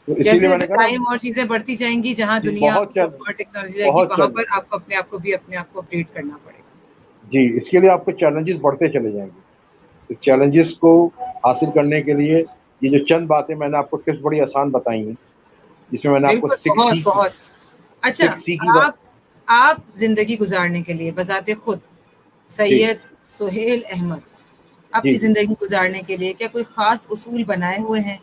اسی جیسے لیے میں نے جیسے کہا نا, ٹائم اور چیزیں بڑھتی جائیں گی, جہاں جی دنیا بہت چل اور ٹیکنالوجی جائے گی, بہت وہاں چل پر آپ کو اپنے آپ کو اپڈیٹ کرنا پڑے گا. جی, اس کے لیے آپ کو چیلنجز بڑھتے چلے جائیں گے. اس چیلنجز کو حاصل کرنے کے لیے یہ جو چند باتیں میں نے آپ کو ٹپس بڑی آسان بتائی ہیں, جس میں نے آپ کو بالکل, بہت بہت. اچھا, 6C کی بات. آپ زندگی گزارنے کے لیے بذات خود جی سید سہیل احمد جی اپنی جی زندگی گزارنے کے لیے کیا کوئی خاص اصول بنائے ہوئے ہیں؟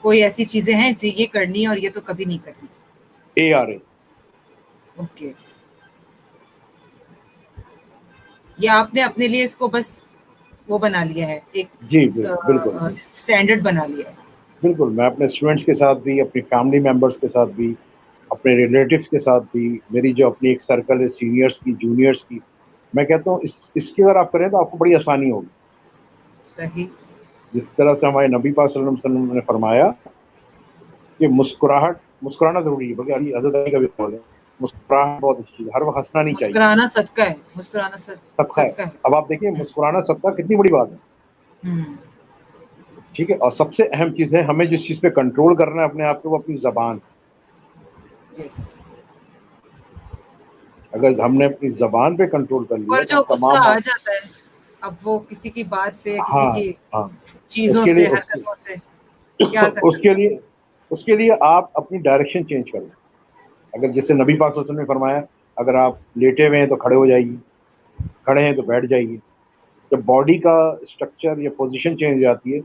کوئی ایسی چیزیں ہیں جی یہ کرنی ہے اور یہ تو کبھی نہیں کرنی؟ ARA. اوکے. یا آپ نے اپنے لیے اس کو بس وہ بنا لیا ہے, ایک جی بالکل اسٹینڈرڈ بنا لیا ہے؟ بالکل. میں اپنے اسٹوڈنٹس کے ساتھ بھی, اپنی فیملی ممبرس کے ساتھ بھی, اپنے ریلیٹیوس کے ساتھ بھی، میری جو اپنی ایک سرکل ہے سینئرس کی، جونیئرس کی، میں کہتا ہوں اس کی اگر آپ کریں تو آپ کو بڑی آسانی ہوگی. صحیح. جس طرح سے ہمارے نبی پاک صلی اللہ علیہ وسلم نے فرمایا کہ مسکرانا ضروری ہے، بلکہ حضرت علی کا بھی قول ہے مسکراہٹ بہت اچھی ہے، ہر وقت ہنسنا نہیں چاہیے، مسکرانا صدقہ ہے. مسکرانا صدقہ ہے. صدقہ ہے. اب آپ دیکھیں مسکرانا صدقہ کتنی بڑی بات ہے. ہوں. ٹھیک ہے. اور سب سے اہم چیز ہے ہمیں جس چیز پہ کنٹرول کرنا ہے اپنے آپ کو، وہ اپنی زبان. یس. اگر ہم نے اپنی زبان پہ کنٹرول کر لیا اور تو جو ہم غصہ تمام آ جاتا ہے اب وہ کسی کی بات سے، کسی ہاں کی ہاں اس چیزوں کے سے، لیے حرکتوں سے کیا کر اس کے سکتے لیے اس کے لیے آپ اپنی ڈائریکشن چینج کریں. اگر جیسے نبی پاک صلی اللہ علیہ وسلم نے فرمایا اگر آپ لیٹے ہوئے ہیں تو کھڑے ہو جائیے، کھڑے ہیں تو بیٹھ جائیے. جب باڈی کا اسٹرکچر یا پوزیشن چینج ہو جاتی ہے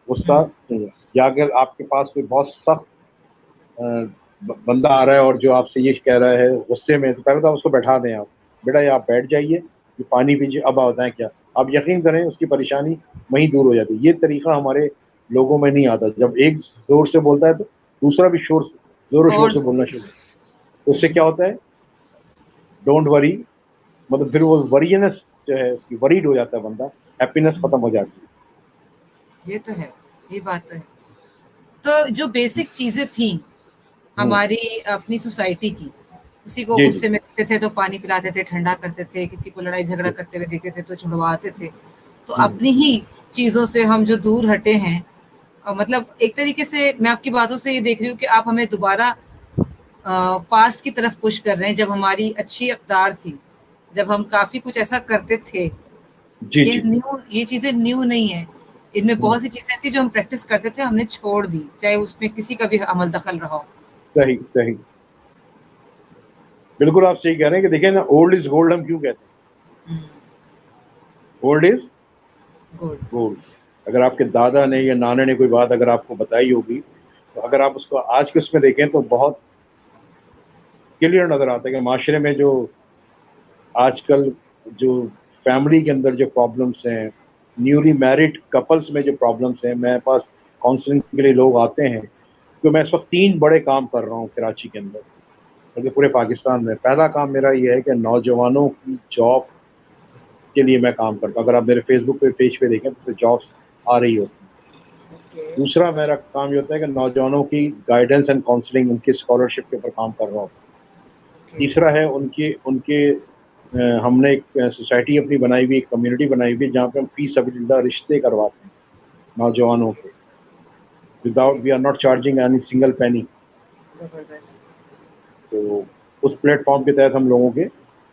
غصہ ہیں؟ نہیں ہے. یا اگر آپ کے پاس کوئی بہت سخت بندہ آ رہا ہے اور جو آپ سے یہ کہہ رہا ہے غصے میں، تو پہلے تو آپ اس کو بیٹھا دیں. آپ بیٹا یہ آپ بیٹھ جائیے، یہ پانی پیجیے، اب ہوتا ہے کیا. آپ یقین کریں اس کی پریشانی وہیں دور ہو جاتی ہے. یہ طریقہ ہمارے لوگوں میں نہیں آتا. جب ایک زور سے بولتا ہے تو دوسرا بھی زور و شور اور سے بولنا شروع. تو اس سے کیا ہوتا ہے ڈونٹ وری، مطلب پھر وہ ورینس جو ہے اس کی وریڈ ہو جاتا ہے بندہ، ہیپینس ختم ہو جاتی ہے. یہ تو ہے، یہ بات تو ہے. تو جو بیسک چیزیں تھیں ہوں ہماری اپنی سوسائٹی کی، کسی کو جی جی غصے میں دیکھتے تھے تو پانی پلاتے تھے، ٹھنڈا کرتے تھے، کسی کو لڑائی جھگڑا کرتے ہوئے دیکھتے تھے تو چھڑواتے تھے. تو ہوں اپنی ہی چیزوں سے ہم جو دور ہٹے ہیں، مطلب ایک طریقے سے میں آپ کی باتوں سے یہ دیکھ رہی ہوں کہ آپ ہمیں دوبارہ پاسٹ کی طرف پش کر رہے ہیں، جب ہماری اچھی اقدار تھی، جب ہم کافی کچھ ایسا کرتے تھے. جی یہ جی نیو، یہ چیزیں نیو نہیں ہیں. ان میں ہوں بہت سی چیزیں تھیں جو ہم پریکٹس کرتے تھے، ہم نے چھوڑ دی، چاہے اس میں کسی کا بھی عمل دخل رہا ہو. صحیح صحیح بالکل آپ صحیح کہہ رہے ہیں. کہ دیکھیں نا اولڈ از گولڈ ہم کیوں کہتے ہیں؟ Old is good. گولڈ. اگر آپ کے دادا نے یا نانا نے کوئی بات اگر آپ کو بتائی ہوگی تو اگر آپ اس کو آج کے اس میں دیکھیں تو بہت کلیئر نظر آتا ہے کہ معاشرے میں جو آج کل جو فیملی کے اندر جو پرابلمس ہیں، نیولی میرڈ کپلس میں جو پرابلمس ہیں، میرے پاس کاؤنسلنگ کے لیے لوگ آتے ہیں. تو میں اس وقت 3 بڑے کام کر رہا ہوں کراچی کے اندر، بلکہ پورے پاکستان میں. پہلا کام میرا یہ ہے کہ نوجوانوں کی جاب کے لیے میں کام کرتا ہوں. اگر آپ میرے فیس بک پہ پیج پہ دیکھیں تو جابس آ رہی ہوتی ہیں. اوکے. دوسرا میرا کام یہ ہوتا ہے کہ نوجوانوں کی گائیڈنس اینڈ کاؤنسلنگ، ان کی اسکالرشپ کے اوپر کام کر رہا ہوں. تیسرا ہے ان کے ہم نے ایک سوسائٹی اپنی بنائی ہوئی، ایک کمیونٹی بنائی ہوئی جہاں پہ ہم فی سبیل اللہ رشتے کرواتے ہیں نوجوانوں کے، without we are not charging any single penny. زبردست. تو اس پلیٹ فارم کے تحت ہم لوگوں کے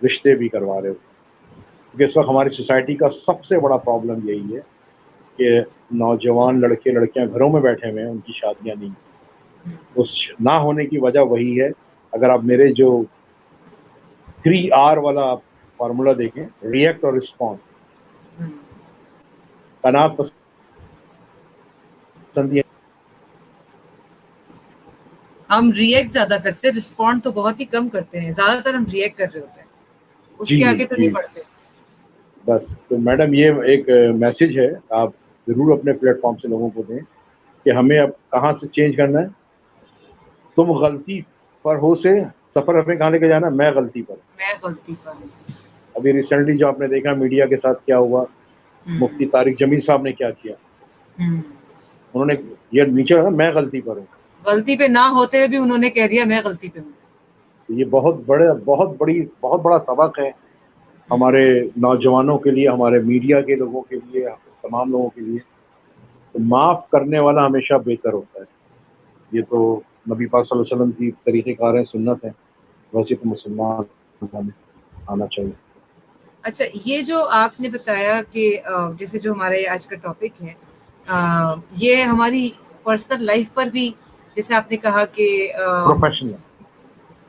رشتے بھی کروا رہے ہوتے ہیں. کیونکہ اس وقت ہماری سوسائٹی کا سب سے بڑا پرابلم یہی ہے کہ نوجوان لڑکے لڑکیاں گھروں میں بیٹھے ہوئے ہیں، ان کی شادیاں نہیں. اس نہ ہونے کی وجہ وہی ہے. اگر آپ میرے جو 3R والا فارمولا دیکھیں، ریئیکٹ اور رسپونس، تناؤ پسندی. ہم ریئیکٹ زیادہ کرتے ہیں، رسپونڈ تو بہت ہی کم کرتے ہیں. زیادہ تر ہم ریئیکٹ کر رہے ہوتے ہیں، اس جی کے جی آگے تو جی نہیں بڑھتے. بس تو میڈم یہ ایک میسج ہے، آپ ضرور اپنے پلیٹ فارم سے لوگوں کو دیں کہ ہمیں اب کہاں سے چینج کرنا ہے. تم غلطی پر ہو سے سفر ہمیں کہاں لے کے جانا ہے؟ میں غلطی پر. میں غلطی پر ہوں. ابھی ریسنٹلی جو آپ نے دیکھا میڈیا کے ساتھ کیا ہوا، مفتی طارق جمیل صاحب نے کیا کیا، انہوں نے یہ نیچے رکھا میں غلطی پر ہوں. غلطی پہ نہ ہوتے ہوئے بھی انہوں نے کہہ دیا میں غلطی پہ ہوں. یہ بہت بڑا سبق ہے ہمارے نوجوانوں کے لیے، ہمارے میڈیا کے لوگوں کے لیے، تمام لوگوں کے لیے. تو معاف کرنے والا ہمیشہ بہتر ہوتا ہے. یہ تو نبی پاک صلی اللہ علیہ وسلم کی طریقہ کار ہے، سنت ہے. ویسے تو مسلمان آنا چاہیے. اچھا، یہ جو آپ نے بتایا کہ جیسے جو ہمارے آج کا ٹاپک ہے، یہ ہماری پرسنل لائف پر بھی، جیسے آپ نے کہا کہ پروفیشنل.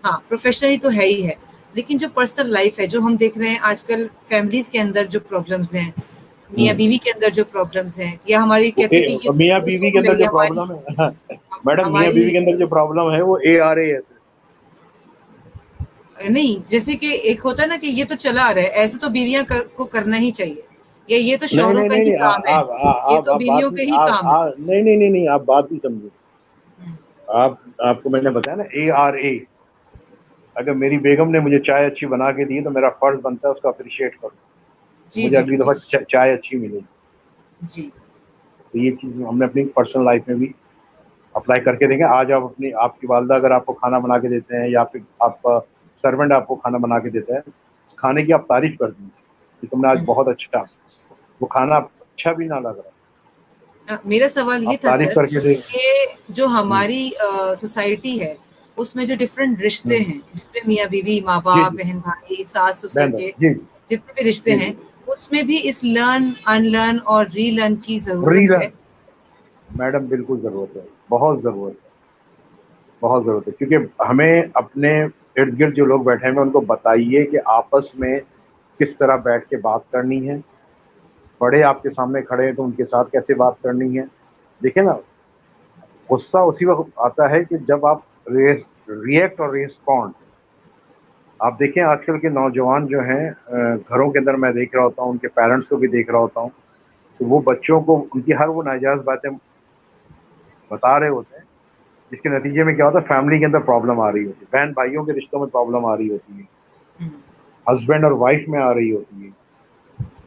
ہاں پروفیشنلی تو ہے ہی ہے، لیکن جو پرسنل لائف ہے، جو ہم دیکھ رہے ہیں آج کل فیملیز کے اندر جو پرابلمس ہیں، میاں بیوی کے اندر جو پرابلمس ہیں، یا ہماری کہتے ہیں کہ یہ میاں بیوی کے اصول ہے، اندر جو یہ ہماری پرابلم ہے میڈم، میاں ہماری بیوی کے اندر جو پرابلم ہے وہ ARA ہے. نہیں، جیسے کہ ایک ہوتا ہے نا کہ یہ تو چلا آ رہا ہے، ایسے تو بیویاں کو کرنا ہی چاہیے، یا یہ تو نہیں شوہروں نہیں کا نہیں ہی نہیں کام ہے، یہ آپ تو بات بیویوں نہیں کے ہی کام ہے. نہیں نہیں نہیں نہیں آپ بات نہیں سمجھے. آپ کو میں نے بتایا نا ARA، اگر میری بیگم نے مجھے چائے اچھی بنا کے دی تو میرا فرض بنتا ہے اس کو اپریشیٹ کروں, جی مجھے جی اگلی دفعہ چائے اچھی ملے گی. جی تو یہ چیز ہم نے اپنی پرسنل لائف میں بھی اپلائی کر کے دیکھیں. آج آپ کی والدہ اگر آپ کو کھانا بنا کے دیتے ہیں یا پھر آپ کا سرونٹ آپ کو کھانا بنا کے دیتا ہے, کھانے کی آپ تعریف کر دیں کہ تم نے آج بہت اچھا, وہ کھانا اچھا بھی نہ لگ رہا, میرا سوال یہ آپ تھا تعریف سر کر کے دیں. کہ جو ہماری سوسائٹی ہے اس میں جو ڈفرینٹ رشتے ہیں, جس میں میاں بیوی, ماں جی باپ, جی بہن بھائی, ساس سسر بہن کے جی جتنے بھی رشتے جی ہیں, جی اس میں بھی اس لرن ان لرن اور ری لرن کی ضرورت ہے. ریزن میڈم بالکل ضرورت ہے, بہت ضرورت ہے, بہت ضرورت ہے. کیونکہ ہمیں اپنے ارد گرد جو لوگ بیٹھے ہیں ان کو بتائیے کہ آپس میں کس طرح بیٹھ کے بات کرنی ہے. بڑے آپ کے سامنے کھڑے ہیں تو ان کے ساتھ کیسے بات کرنی ہے. دیکھیں نا, غصہ اسی وقت آتا ہے کہ جب آپ ریئیکٹ اور ریسپونڈ. آپ دیکھیں آج کل کے نوجوان جو ہیں گھروں کے اندر میں دیکھ رہا ہوتا ہوں, ان کے پیرنٹس کو بھی دیکھ رہا ہوتا ہوں, تو وہ بچوں کو ان کی ہر وہ ناجائز باتیں بتا رہے ہوتے ہیں, جس کے نتیجے میں کیا ہوتا ہے فیملی کے اندر پرابلم آ رہی ہوتی ہے, بہن بھائیوں کے رشتوں میں پرابلم آ رہی ہوتی ہے, ہسبینڈ اور وائف میں آ رہی ہوتی ہے,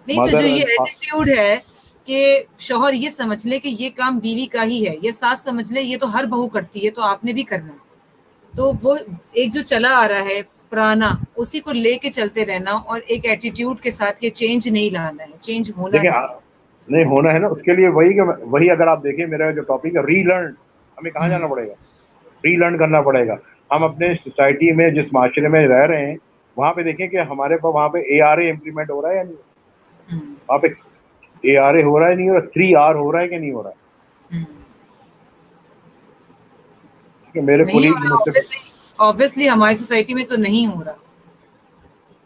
نہیں تو جو مدر یہ اینڈ. ایٹیٹیوڈ ہے کہ شوہر یہ سمجھ لے کہ یہ کام بیوی کا ہی ہے, یہ ساس سمجھ لے یہ تو ہر بہو کرتی ہے تو آپ نے بھی کرنا ہے, تو وہ ایک جو چلا آ رہا ہے پرانا, اسی کو لے کے چلتے رہنا اور ایک ایٹیٹیوڈ کے ساتھ کہ چینج نہیں لانا ہے, چینج ہونا دیکھیں نہیں ہے. نہیں ہونا ہے نا, اس کے لیے وہی اگر آپ دیکھیں میرا جو ٹاپک ہے ری لرن, ہمیں کہاں جانا پڑے گا, ری لرن کرنا پڑے گا. ہم اپنے سوسائٹی میں جس معاشرے میں رہ رہے ہیں وہاں پہ دیکھیں کہ ہمارے پاس وہاں پہ ARA امپلیمنٹ ہو رہا ہے یا نہیں, وہاں پہ ARA ہو رہا ہے نہیں ہو رہا, 3R ہو رہا ہے کہ نہیں ہو رہا. کہ میرے نہیں ہو کولیگ رہا, مجھ سے, obviously ہماری سوسائٹی میں تو نہیں ہو رہا.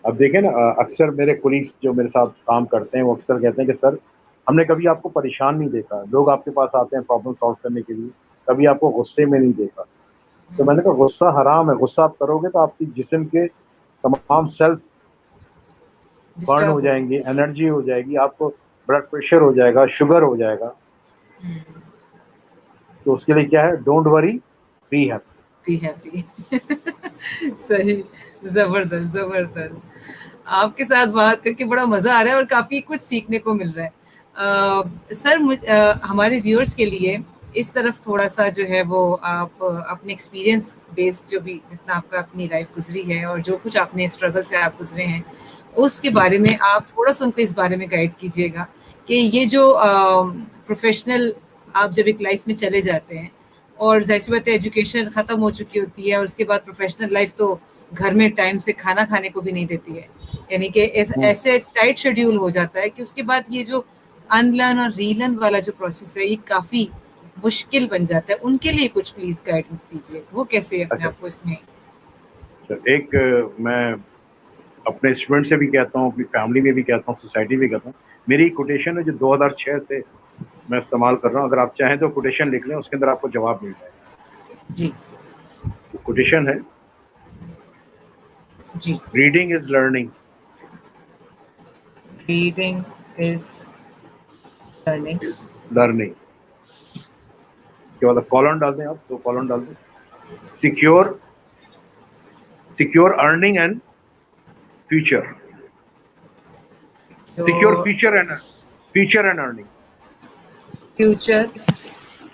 اب دیکھیں نا اکثر میرے کولیگس جو میرے ساتھ کام کرتے ہیں وہ اکثر کہتے ہیں کہ سر ہم نے کبھی آپ کو پریشان نہیں دیکھا, لوگ آپ کے پاس آتے ہیں پرابلم سالو کرنے کے لیے, کبھی آپ کو غصے میں نہیں دیکھا. تو میں نے کہا غصہ حرام ہے, غصہ آپ کرو گے تو آپ کی جسم کے تمام سیلز برن ہو ڈسٹرب جائیں گے, انرجی ہو جائے گی, آپ کو بلڈ پریشر ہو جائے گا, شوگر ہو جائے گا. تو اس کے لیے کیا ہے, don't worry be happy. Be happy. صحیح, زبردست زبردست. آپ کے ساتھ بات کر کے بڑا مزہ آ رہا ہے اور کافی کچھ سیکھنے کو مل رہا ہے. سر ہمارے ویورز کے لیے اس طرف تھوڑا سا جو ہے وہ آپ اپنے ایکسپیرینس بیسڈ جو بھی جتنا آپ کا اپنی لائف گزری ہے اور جو کچھ آپ نے اسٹرگل سے آپ گزرے ہیں اس کے بارے میں آپ تھوڑا سا ان کو اس بارے میں گائڈ کیجیے گا کہ یہ جو پروفیشنل آپ جب ایک لائف میں چلے جاتے ہیں اور ظاہر سی بات ہے ایجوکیشن ختم ہو چکی ہوتی ہے اور اس کے بعد پروفیشنل لائف تو گھر میں ٹائم سے کھانا کھانے کو بھی نہیں دیتی ہے, یعنی کہ ایسے ٹائٹ شیڈیول ہو جاتا ہے کہ اس کے بعد یہ جو ان لرن اور ری لرن والا جو پروسیس ہے یہ کافی مشکل بن جاتا ہے. ان کے لیے کچھ پلیز گائیڈنس دیجیے, وہ کیسے اپنے اچھا آپ کو اس میں. ایک میں اپنے اسٹوڈنٹ سے بھی کہتا ہوں, اپنی فیملی میں بھی کہتا ہوں, سوسائٹی بھی کہتا ہوں. میری کوٹیشن ہے جو 2006 سے میں استعمال کر رہا ہوں, اگر آپ چاہیں تو کوٹیشن لکھ لیں, اس کے اندر آپ کو جواب مل جائے گا. جی کوٹیشن ہے, جی. Reading is learning. Reading is learning. Learning کے بعد کالن ڈال دیں, آپ 2 کالن ڈال دیں. Secure earning and future. Secure future and earning. Future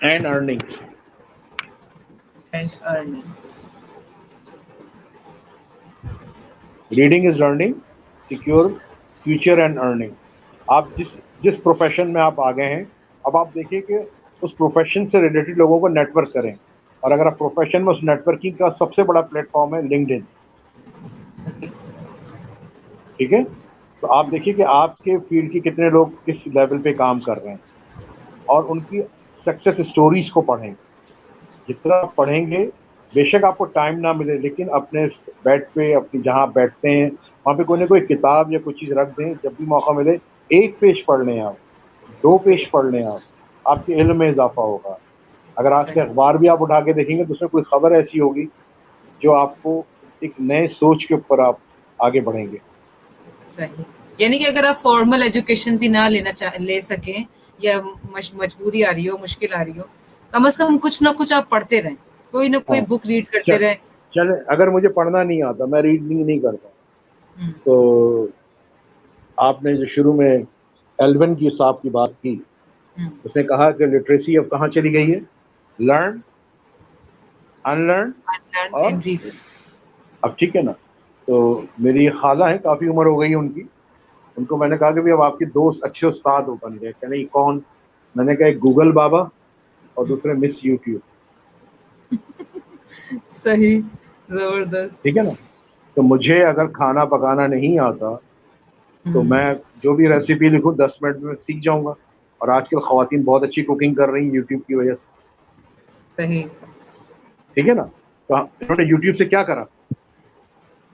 and earning. And earning. Reading is learning, secure future and earning. آپ جس پروفیشن میں آپ آگے ہیں, اب آپ دیکھیے کہ اس پروفیشن سے ریلیٹڈ لوگوں کو نیٹ ورک کریں, اور اگر آپ پروفیشن میں اس نیٹ ورکنگ کا سب سے بڑا پلیٹ فارم ہے لنکڈ ان. ٹھیک ہے, تو آپ دیکھیے کہ آپ کے فیلڈ کے کتنے لوگ کس لیول پہ کام کر رہے ہیں اور ان کی سکسیس اسٹوریز کو پڑھیں. جتنا آپ پڑھیں گے بے شک آپ کو ٹائم نہ ملے, لیکن اپنے بیڈ پہ اپنی جہاں بیٹھتے ہیں وہاں پہ کوئی نہ کوئی کتاب یا کوئی چیز رکھ دیں, جب بھی موقع ملے 1 پیج پڑھ لیں, آپ 2 پیج پڑھ لیں, آپ کے علم میں اضافہ ہوگا. اگر آج کے صحیح اخبار بھی آپ اٹھا کے دیکھیں گے تو اس میں کوئی خبر ایسی ہوگی جو آپ کو ایک نئے سوچ کے اوپر آپ آگے بڑھیں گے. صحیح. یعنی کہ اگر آپ فارمل ایجوکیشن بھی نہ لے سکیں یا مجبوری آ رہی ہو, مشکل آ رہی ہو, کم از کم کچھ نہ کچھ آپ پڑھتے رہیں, کوئی نہ کوئی ہاں بک ریڈ کرتے رہیں, چلے اگر مجھے پڑھنا نہیں آتا, میں ریڈنگ نہیں کرتا, ہم، تو آپ نے جو شروع میں ایلون کی صاحب کی بات کی, ہم، اس نے کہا کہ لٹریسی اب کہاں چلی گئی ہے, لرن, ان لرن unlearn اور and relearn. اب ٹھیک ہے نا. تو جی میری خالہ ہے, کافی عمر ہو گئی ان کی, ان کو میں نے کہا کہ اب آپ کے دوست اچھے استاد ہو بن گئے, کہ نہیں کون, میں نے کہا ایک گوگل بابا اور دوسرے مس یوٹیوب, صحیح, زبردست. ٹھیک ہے نا. تو مجھے اگر کھانا پکانا نہیں آتا تو ہم، میں جو بھی ریسیپی لکھوں 10 منٹ میں سیکھ جاؤں گا, اور آج کل خواتین بہت اچھی کوکنگ کر رہی ہیں یوٹیوب کی وجہ سے, صحیح. ٹھیک ہے نا. تو انہوں نے یوٹیوب سے کیا کرا,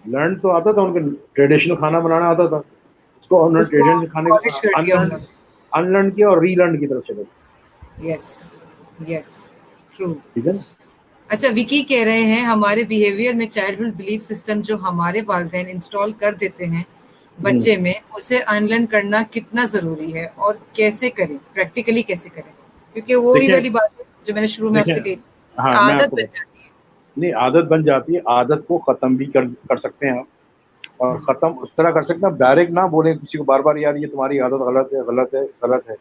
لرن تو آتا تھا, ان کو ٹریڈیشنل کھانا بنانا آتا تھا, اس کو انہوں نے اس کو ٹریڈیشنل کھانے پالش کر دیا انلرن انہوں نے. انلرن کیا اور ری لرن کی طرف چلے گئے, یس, یس, ٹرو. ٹھیک ہے نا. اچھا, وکی کہہ رہے ہیں ہمارے بیہیویئر میں چائلڈہڈ بلیف سسٹم جو ہمارے والدین انسٹال کر دیتے ہیں ہوں. بچے میں, اسے انلرن کرنا کتنا ضروری ہے اور کیسے کریں, پریکٹیکلی کیسے کریں, کیونکہ وہی دیکھیں والی بات ہے جو میں نے شروع میں آپ دیکھیں سے کہی تھی کہ ہاں میں آپ عادت کو بن جاتی ہے. نہیں, عادت بن جاتی ہے, عادت کو ختم بھی کر سکتے ہیں آپ, اور ختم اس طرح کر سکتے ہیں, ڈائریکٹ نہ بولیں کسی کو بار بار یار یہ تمہاری عادت غلط ہے غلط ہے غلط ہے,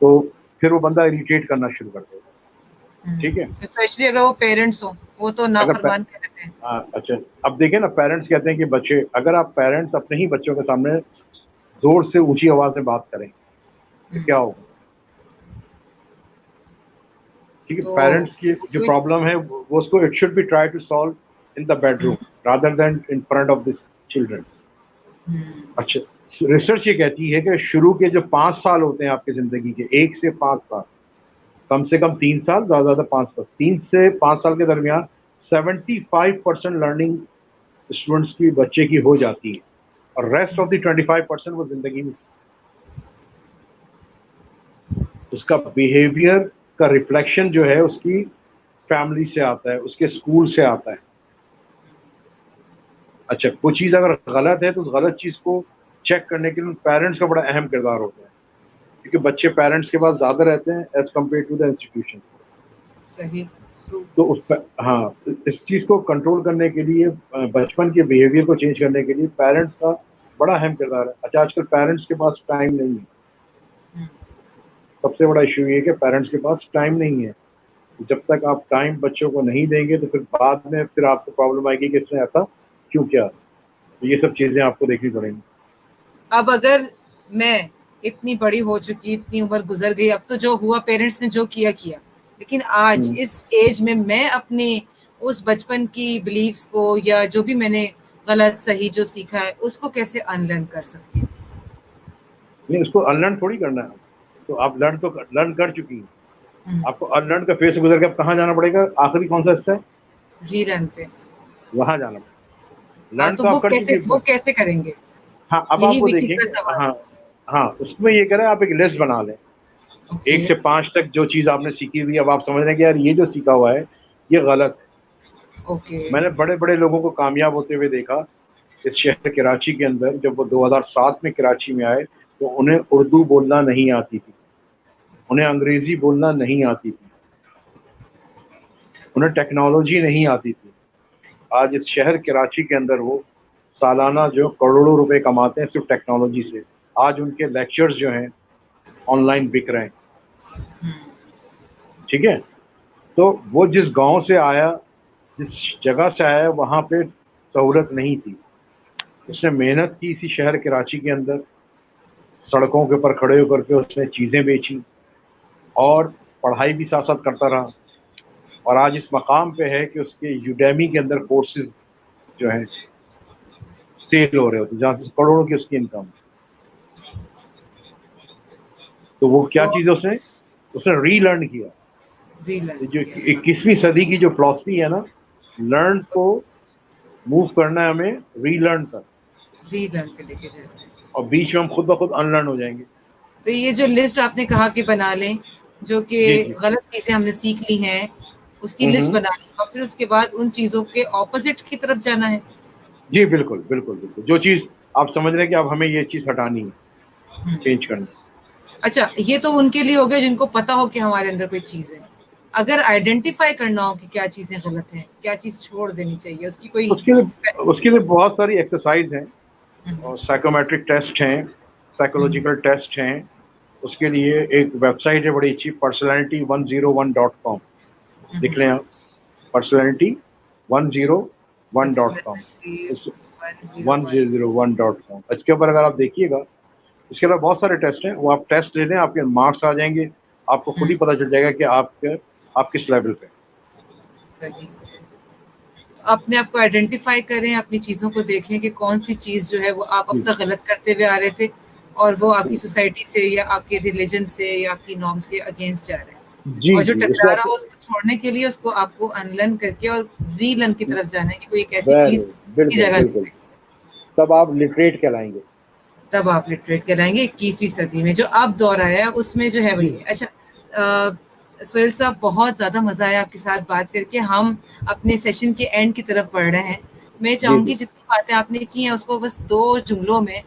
تو پھر وہ بندہ اریٹیٹ کرنا شروع کر دے گا, ٹھیک ہے. اسپیشلی اگر وہ پیرنٹس ہوں, وہ تو اگر نافرمان کہتے ہیں. ہاں اچھا, اب دیکھیں نا, پیرنٹس کہتے ہیں کہ بچے, اگر آپ پیرنٹس اپنے ہی بچوں کے سامنے زور سے اونچی آواز میں بات کریں تو کیا ہوگا, ٹھیک ہے. تو پیرنٹس کی جو کوئی پرابلم ہے وہ اس کو it should be try to solve in the bedroom rather than in front of this children. اچھا, ریسرچ یہ کہتی ہے کہ شروع کے جو 5 سال ہوتے ہیں آپ کی زندگی کے, 1 سے 5 سال, کم سے کم 3 سال, زیادہ سے زیادہ 5 سال, 3 سے 5 سال کے درمیان 75% لرننگ اسٹوڈنٹس کی, بچے کی ہو جاتی ہے, اور ریسٹ آف دی 25% وہ زندگی میں اس کا بیہیویئر کا ریفلیکشن جو ہے اس کی فیملی سے آتا ہے, اس کے اسکول سے آتا ہے. اچھا, کوئی چیز اگر غلط ہے تو اس غلط چیز کو چیک کرنے کے لیے پیرنٹس کا بڑا اہم کردار ہوتا ہے, کیونکہ بچے پیرنٹس کے پاس زیادہ رہتے ہیں as compare to the institution. صحیح, ٹرو. تو ہاں, اس چیز کو کنٹرول کرنے کے لیے, بچپن کے بیہیویئر کو چینج کرنے کے لیے پیرنٹس کا بڑا اہم کردار ہے. اچھا, آج کل پیرنٹس کے پاس ٹائم نہیں ہے, سب سے بڑا ایشو یہ ہے کہ پیرنٹس کے پاس ٹائم نہیں ہے. جب تک آپ ٹائم بچوں کو نہیں دیں گے تو پھر بعد میں پھر آپ کو پرابلم آئے گی کہ اس نے ایسا کیوں کیا. تو یہ سب چیزیں آپ کو دیکھنی پڑیں گی. اب اگر میں اتنی بڑی ہو چکی, اتنی عمر گزر گئی, اب تو جو ہوا پیرنٹس نے جو کیا کیا, لیکن آج ہوں. اس ایج میں اپنے اس بچپن کی بلیفز کو یا جو بھی میں نے غلط صحیح جو سیکھا ہے اس کو کیسے انلرن کر سکتی ہوں؟ نہیں, اس کو انلرن تھوڑی کرنا ہے, تو آپ لرن کر چکی ہیں. آپ کو انلرن کا فیس گزر کے اب کہاں جانا پڑے گا, آخری کون سا حصہ ہے, ری لرن پہ. وہاں جانا پڑے گا. ہاں, لرن تو تو آپ کر چکی وہ ہیں. کیسے کریں گے؟ ہاں, اب آپ یہی کو بھی دیکھیں کس کا کہ سوال. ہاں ہاں, اس میں یہ کریں, آپ ایک لسٹ بنا لیں اوکے. 1 سے 5 تک جو چیز آپ نے سیکھی ہوئی. اب آپ سمجھ رہے ہیں کہ یار یہ جو سیکھا ہوا ہے یہ غلط ہے. اوکے. میں نے بڑے بڑے لوگوں کو کامیاب ہوتے ہوئے دیکھا اس شہر کراچی کے اندر. جب وہ 2007 میں کراچی میں آئے تو انہیں اردو بولنا نہیں آتی تھی, انہیں انگریزی بولنا نہیں آتی تھی, انہیں ٹیکنالوجی نہیں آتی تھی. آج اس شہر کراچی کے اندر وہ سالانہ جو کروڑوں روپے کماتے ہیں صرف ٹیکنالوجی سے. آج ان کے لیکچرز جو ہیں آن لائن بک رہے ہیں, ٹھیک ہے. تو وہ جس گاؤں سے آیا, جس جگہ سے آیا, وہاں پہ سہولت نہیں تھی. اس نے محنت کی اسی شہر کراچی کے اندر, سڑکوں کے اوپر کھڑے ہو کر کے اس نے چیزیں بیچی اور پڑھائی بھی ساتھ ساتھ کرتا رہا, اور آج اس مقام پہ ہے کہ اس کے یوڈیمی کے اندر کورسز جو ہیں سیل ہو رہے ہوتے, جہاں سے کروڑوں کی اس کی انکم. تو وہ کیا تو چیز ہے, اس نے ری لرن کیا. ری لرن جو کیا. 21ویں صدی کی جو فلاسفی ہے نا, لرن کو موو کرنا ہے ہمیں ری لرن تک, ری لرن پہ لے کے جاتے ہیں. اور بیچ میں ہم خود بخود ان لرن ہو جائیں گے. تو یہ جو لسٹ آپ نے کہا کہ بنا لیں, جو کہ جی جی. غلط چیزیں ہم نے سیکھ لی ہیں اس کی لسٹ ہوں. بنا لی, اور پھر اس کے بعد ان چیزوں کے اپوزٹ کی طرف جانا ہے. جی بالکل بالکل بالکل, جو چیز آپ سمجھ رہے ہیں کہ اب ہمیں یہ چیز ہٹانی ہے, چینج کرنی. اچھا, یہ تو ان کے لیے ہو گیا جن کو پتا ہو کہ ہمارے اندر کوئی چیز ہے. اگر آئیڈینٹیفائی کرنا ہو کہ کیا چیزیں غلط ہیں, کیا چیز چھوڑ دینی چاہیے, اس کی کوئی اس کے لیے بہت ساری ایکسرسائز ہیں, اور سائیکومیٹرک ٹیسٹ ہیں, سائیکولوجیکل ٹیسٹ ہیں. اس کے لیے ایک ویب سائٹ ہے بڑی اچھی, personality101.com, لکھ لیں آپ, personality101.com, 1001.com. اس کے اوپر اگر آپ دیکھیے گا, اس کے علاوہ بہت سارے ٹیسٹ ہیں, وہ آپ ٹیسٹ لے لیں, آپ کے مارکس آ جائیں گے, آپ کو خود ہی پتہ چل جائے گا کہ آپ کس لیول پہ. صحیح. اپنے آپ کو آئیڈینٹیفائی کریں, اپنی چیزوں کو دیکھیں کہ کون سی چیز جو ہے وہ آپ اب تک غلط کرتے ہوئے آ رہے تھے, اور وہ آپ کی سوسائٹی سے یا آپ کے ریلیجن سے یا آپ کی نارمس کے اگینسٹ جا رہے ہیں. جی اور جو جی, اس ٹکرا کو رہا ہو اس کو چھوڑنے کے لیے اس کو آپ کو انلرن کر کے اور ری لرن کی طرف جانا ہے کہ کوئی ایک ایسی چیز کی بالکل جگہ بالکل, تب آپ لٹریٹ کہلائیں گے. تب آپ لٹریٹ کرائیں گے 21ویں صدی میں. جو اب دور آیا ہے اس میں جو ہے وہی ہے. اچھا سہیل صاحب, بہت زیادہ مزہ آیا آپ کے ساتھ بات کر کے. ہم اپنے سیشن کے اینڈ کی طرف بڑھ رہے ہیں. میں جی چاہوں جی گی جتنی باتیں آپ نے کی ہیں اس کو بس 2 جملوں میں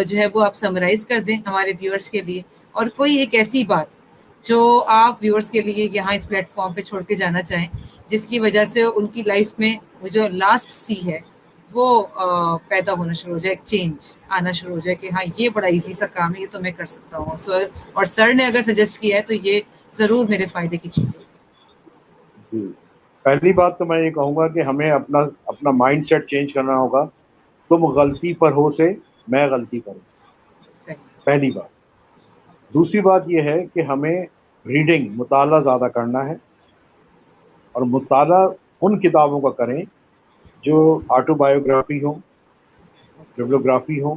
جو ہے وہ آپ سمرائز کر دیں ہمارے ویورز کے لیے, اور کوئی ایک ایسی بات جو آپ ویورز کے لیے یہاں اس پلیٹ فارم پہ چھوڑ کے جانا چاہیں, جس کی وجہ سے ان کی لائف میں وہ جو لاسٹ سی ہے وہ پیدا ہونا شروع ہو جائے, ایک چینج آنا شروع ہو جائے کہ ہاں یہ بڑا ایزی سا کام ہے, یہ تو میں کر سکتا ہوں. اور سر نے اگر سجیسٹ کیا ہے تو یہ ضرور میرے فائدے کی چیز ہے. جی, پہلی بات تو میں یہ کہوں گا کہ ہمیں اپنا مائنڈ سیٹ چینج کرنا ہوگا. تم غلطی پر ہو سے میں غلطی کروں, صحیح. پہلی بات. دوسری بات یہ ہے کہ ہمیں ریڈنگ, مطالعہ زیادہ کرنا ہے, اور مطالعہ ان کتابوں کا کریں جو آٹو بایوگرافی ہو, ببلیوگرافی ہو,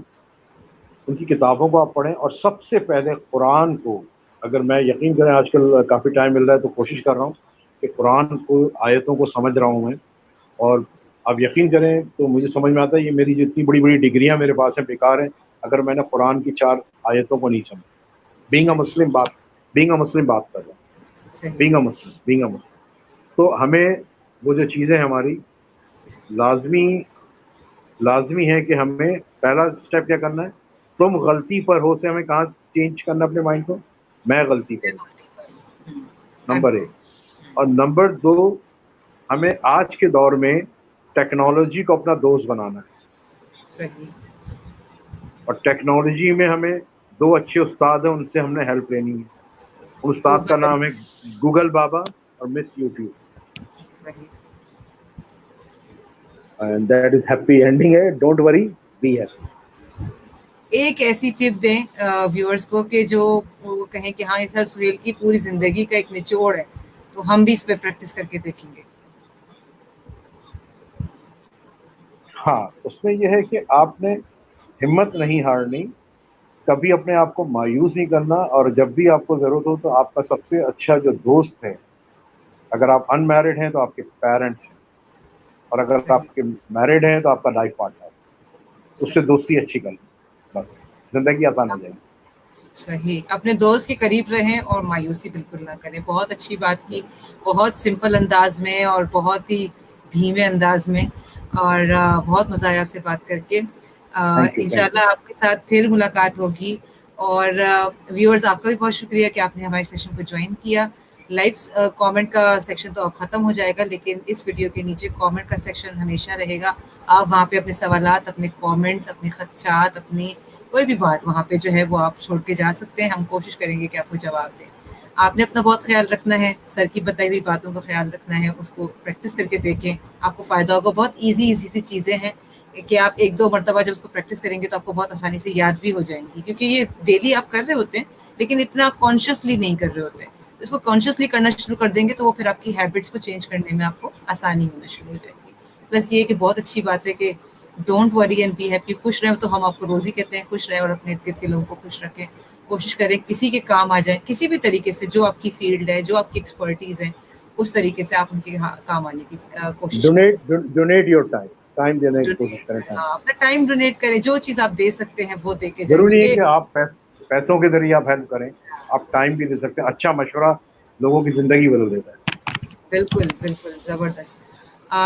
ان کی کتابوں کو آپ پڑھیں. اور سب سے پہلے قرآن کو, اگر میں یقین کریں آج کل کافی ٹائم مل رہا ہے تو کوشش کر رہا ہوں کہ قرآن کو, آیتوں کو سمجھ رہا ہوں میں. اور آپ یقین کریں تو مجھے سمجھ میں آتا ہے یہ میری جتنی بڑی بڑی ڈگریاں میرے پاس ہیں بیکار ہیں اگر میں نے قرآن کی 4 آیتوں کو نہیں سمجھا. بینگ اے مسلم بات کر رہا ہوں, صحیح. بینگ اے مسلم. تو ہمیں وہ جو چیزیں ہماری لازمی ہے کہ ہمیں پہلا اسٹیپ کیا کرنا ہے, تم غلطی پر ہو سے ہمیں کہاں چینج کرنا اپنے مائنڈ کو, میں غلطی پر ہوں, نمبر 1. اور نمبر 2, ہمیں آج کے دور میں ٹیکنالوجی کو اپنا دوست بنانا ہے. صحیح. اور ٹیکنالوجی میں ہمیں 2 اچھے استاد ہیں, ان سے ہم نے ہیلپ لینی ہے. ان استاد کا گوگل. نام ہے گوگل بابا اور مس یوٹیوب. صحیح. And that is happy ending ہے, ڈونٹ وری, بی ہیپی. ایک ایسی ٹپ دیں ویورز کو کہ جو وہ کہیں کہ ہاں یہ سر سہیل کی پوری زندگی کا ایک نچوڑ ہے, تو ہم بھی اس پہ پریکٹس کر کے دیکھیں گے. ہاں, اس میں یہ ہے کہ آپ نے ہمت نہیں ہارنی, کبھی اپنے آپ کو مایوس نہیں کرنا, اور جب بھی آپ کو ضرورت ہو تو آپ کا سب سے اچھا جو دوست ہے, اگر آپ ان میرڈ ہیں تو آپ کے پیرنٹس ہیں, اور اگر صحیح. آپ کے میرڈ ہیں تو آپ کا لائف پارٹنر ہے. اس سے صحیح. دوستی اچھی کر لیں, بس زندگی آسان ہو جائے گی. صحیح. اپنے دوست کے قریب رہیں اور مایوسی بالکل نہ کریں. بہت اچھی بات کی, بہت سمپل انداز میں اور بہت ہی دھیمے انداز میں, اور بہت مزہ آیا آپ سے بات کر کے. Thank you, thank you. انشاءاللہ آپ کے ساتھ پھر ملاقات ہوگی. اور ویورز آپ کا بھی بہت شکریہ کہ آپ نے ہمارے سیشن کو جوائن کیا. لائیو کامنٹ کا سیکشن تو اب ختم ہو جائے گا, لیکن اس ویڈیو کے نیچے کامنٹ کا سیکشن ہمیشہ رہے گا. آپ وہاں پہ اپنے سوالات, اپنے کامنٹس, اپنے خدشات, اپنی کوئی بھی بات وہاں پہ جو ہے وہ آپ چھوڑ کے جا سکتے ہیں. ہم کوشش کریں گے کہ آپ کو جواب دیں. آپ نے اپنا بہت خیال رکھنا ہے, سر کی بتائی ہوئی باتوں کا خیال رکھنا ہے, اس کو پریکٹس کر کے دیکھیں, آپ کو فائدہ ہوگا. بہت ایزی سی چیزیں ہیں کہ آپ 1-2 مرتبہ جب اس کو پریکٹس کریں گے تو آپ کو بہت آسانی سے یاد بھی ہو جائیں گی, کیونکہ یہ ڈیلی آپ کر رہے ہوتے ہیں لیکن اتنا آپ کانشیسلی نہیں کر رہے ہوتے ہیں. اس کو کانشیسلی کرنا شروع کر دیں گے تو وہ پھر آپ کی ہیبٹس کو چینج کرنے میں آپ کو آسانی ہونا شروع ہو جائے گی. پلس یہ کہ بہت اچھی بات ہے کہ don't worry and be happy. خوش رہیں تو ہم آپ کو روزی کہتے ہیں, خوش رہیں اور اپنے ارد گرد کے لوگوں کو خوش رکھیں. کوشش کریں کسی کے کام آ جائیں کسی بھی طریقے سے, جو آپ کی فیلڈ ہے, جو آپ کی ایکسپرٹیز ہے, اس طریقے سے آپ ان کے کام آنے کی کوشش کریں. ڈونیٹ یور ٹائم دینے کی کوشش کریں. ہاں, اپنا ٹائم ڈونیٹ کریں, جو چیز آپ دے سکتے ہیں وہ دے کے جائیں, ضروری ہے کیونکہ کہ آپ پیسوں کے ذریعے آپ ہیلپ کریں, آپ ٹائم بھی دے سکتے ہیں. اچھا مشورہ لوگوں کی زندگی بدل دیتا ہے. بالکل بالکل زبردست.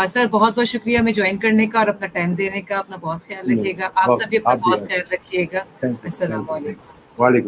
سر بہت بہت شکریہ ہمیں جوائن کرنے کا اور اپنا ٹائم دینے کا. اپنا بہت خیال رکھیے گا. آپ سب بھی اپنا آپ بہت آئیں. خیال رکھیے گا. تھینک یو, السلام تھینک یو, تھینک علیکم. یو. وعلیکم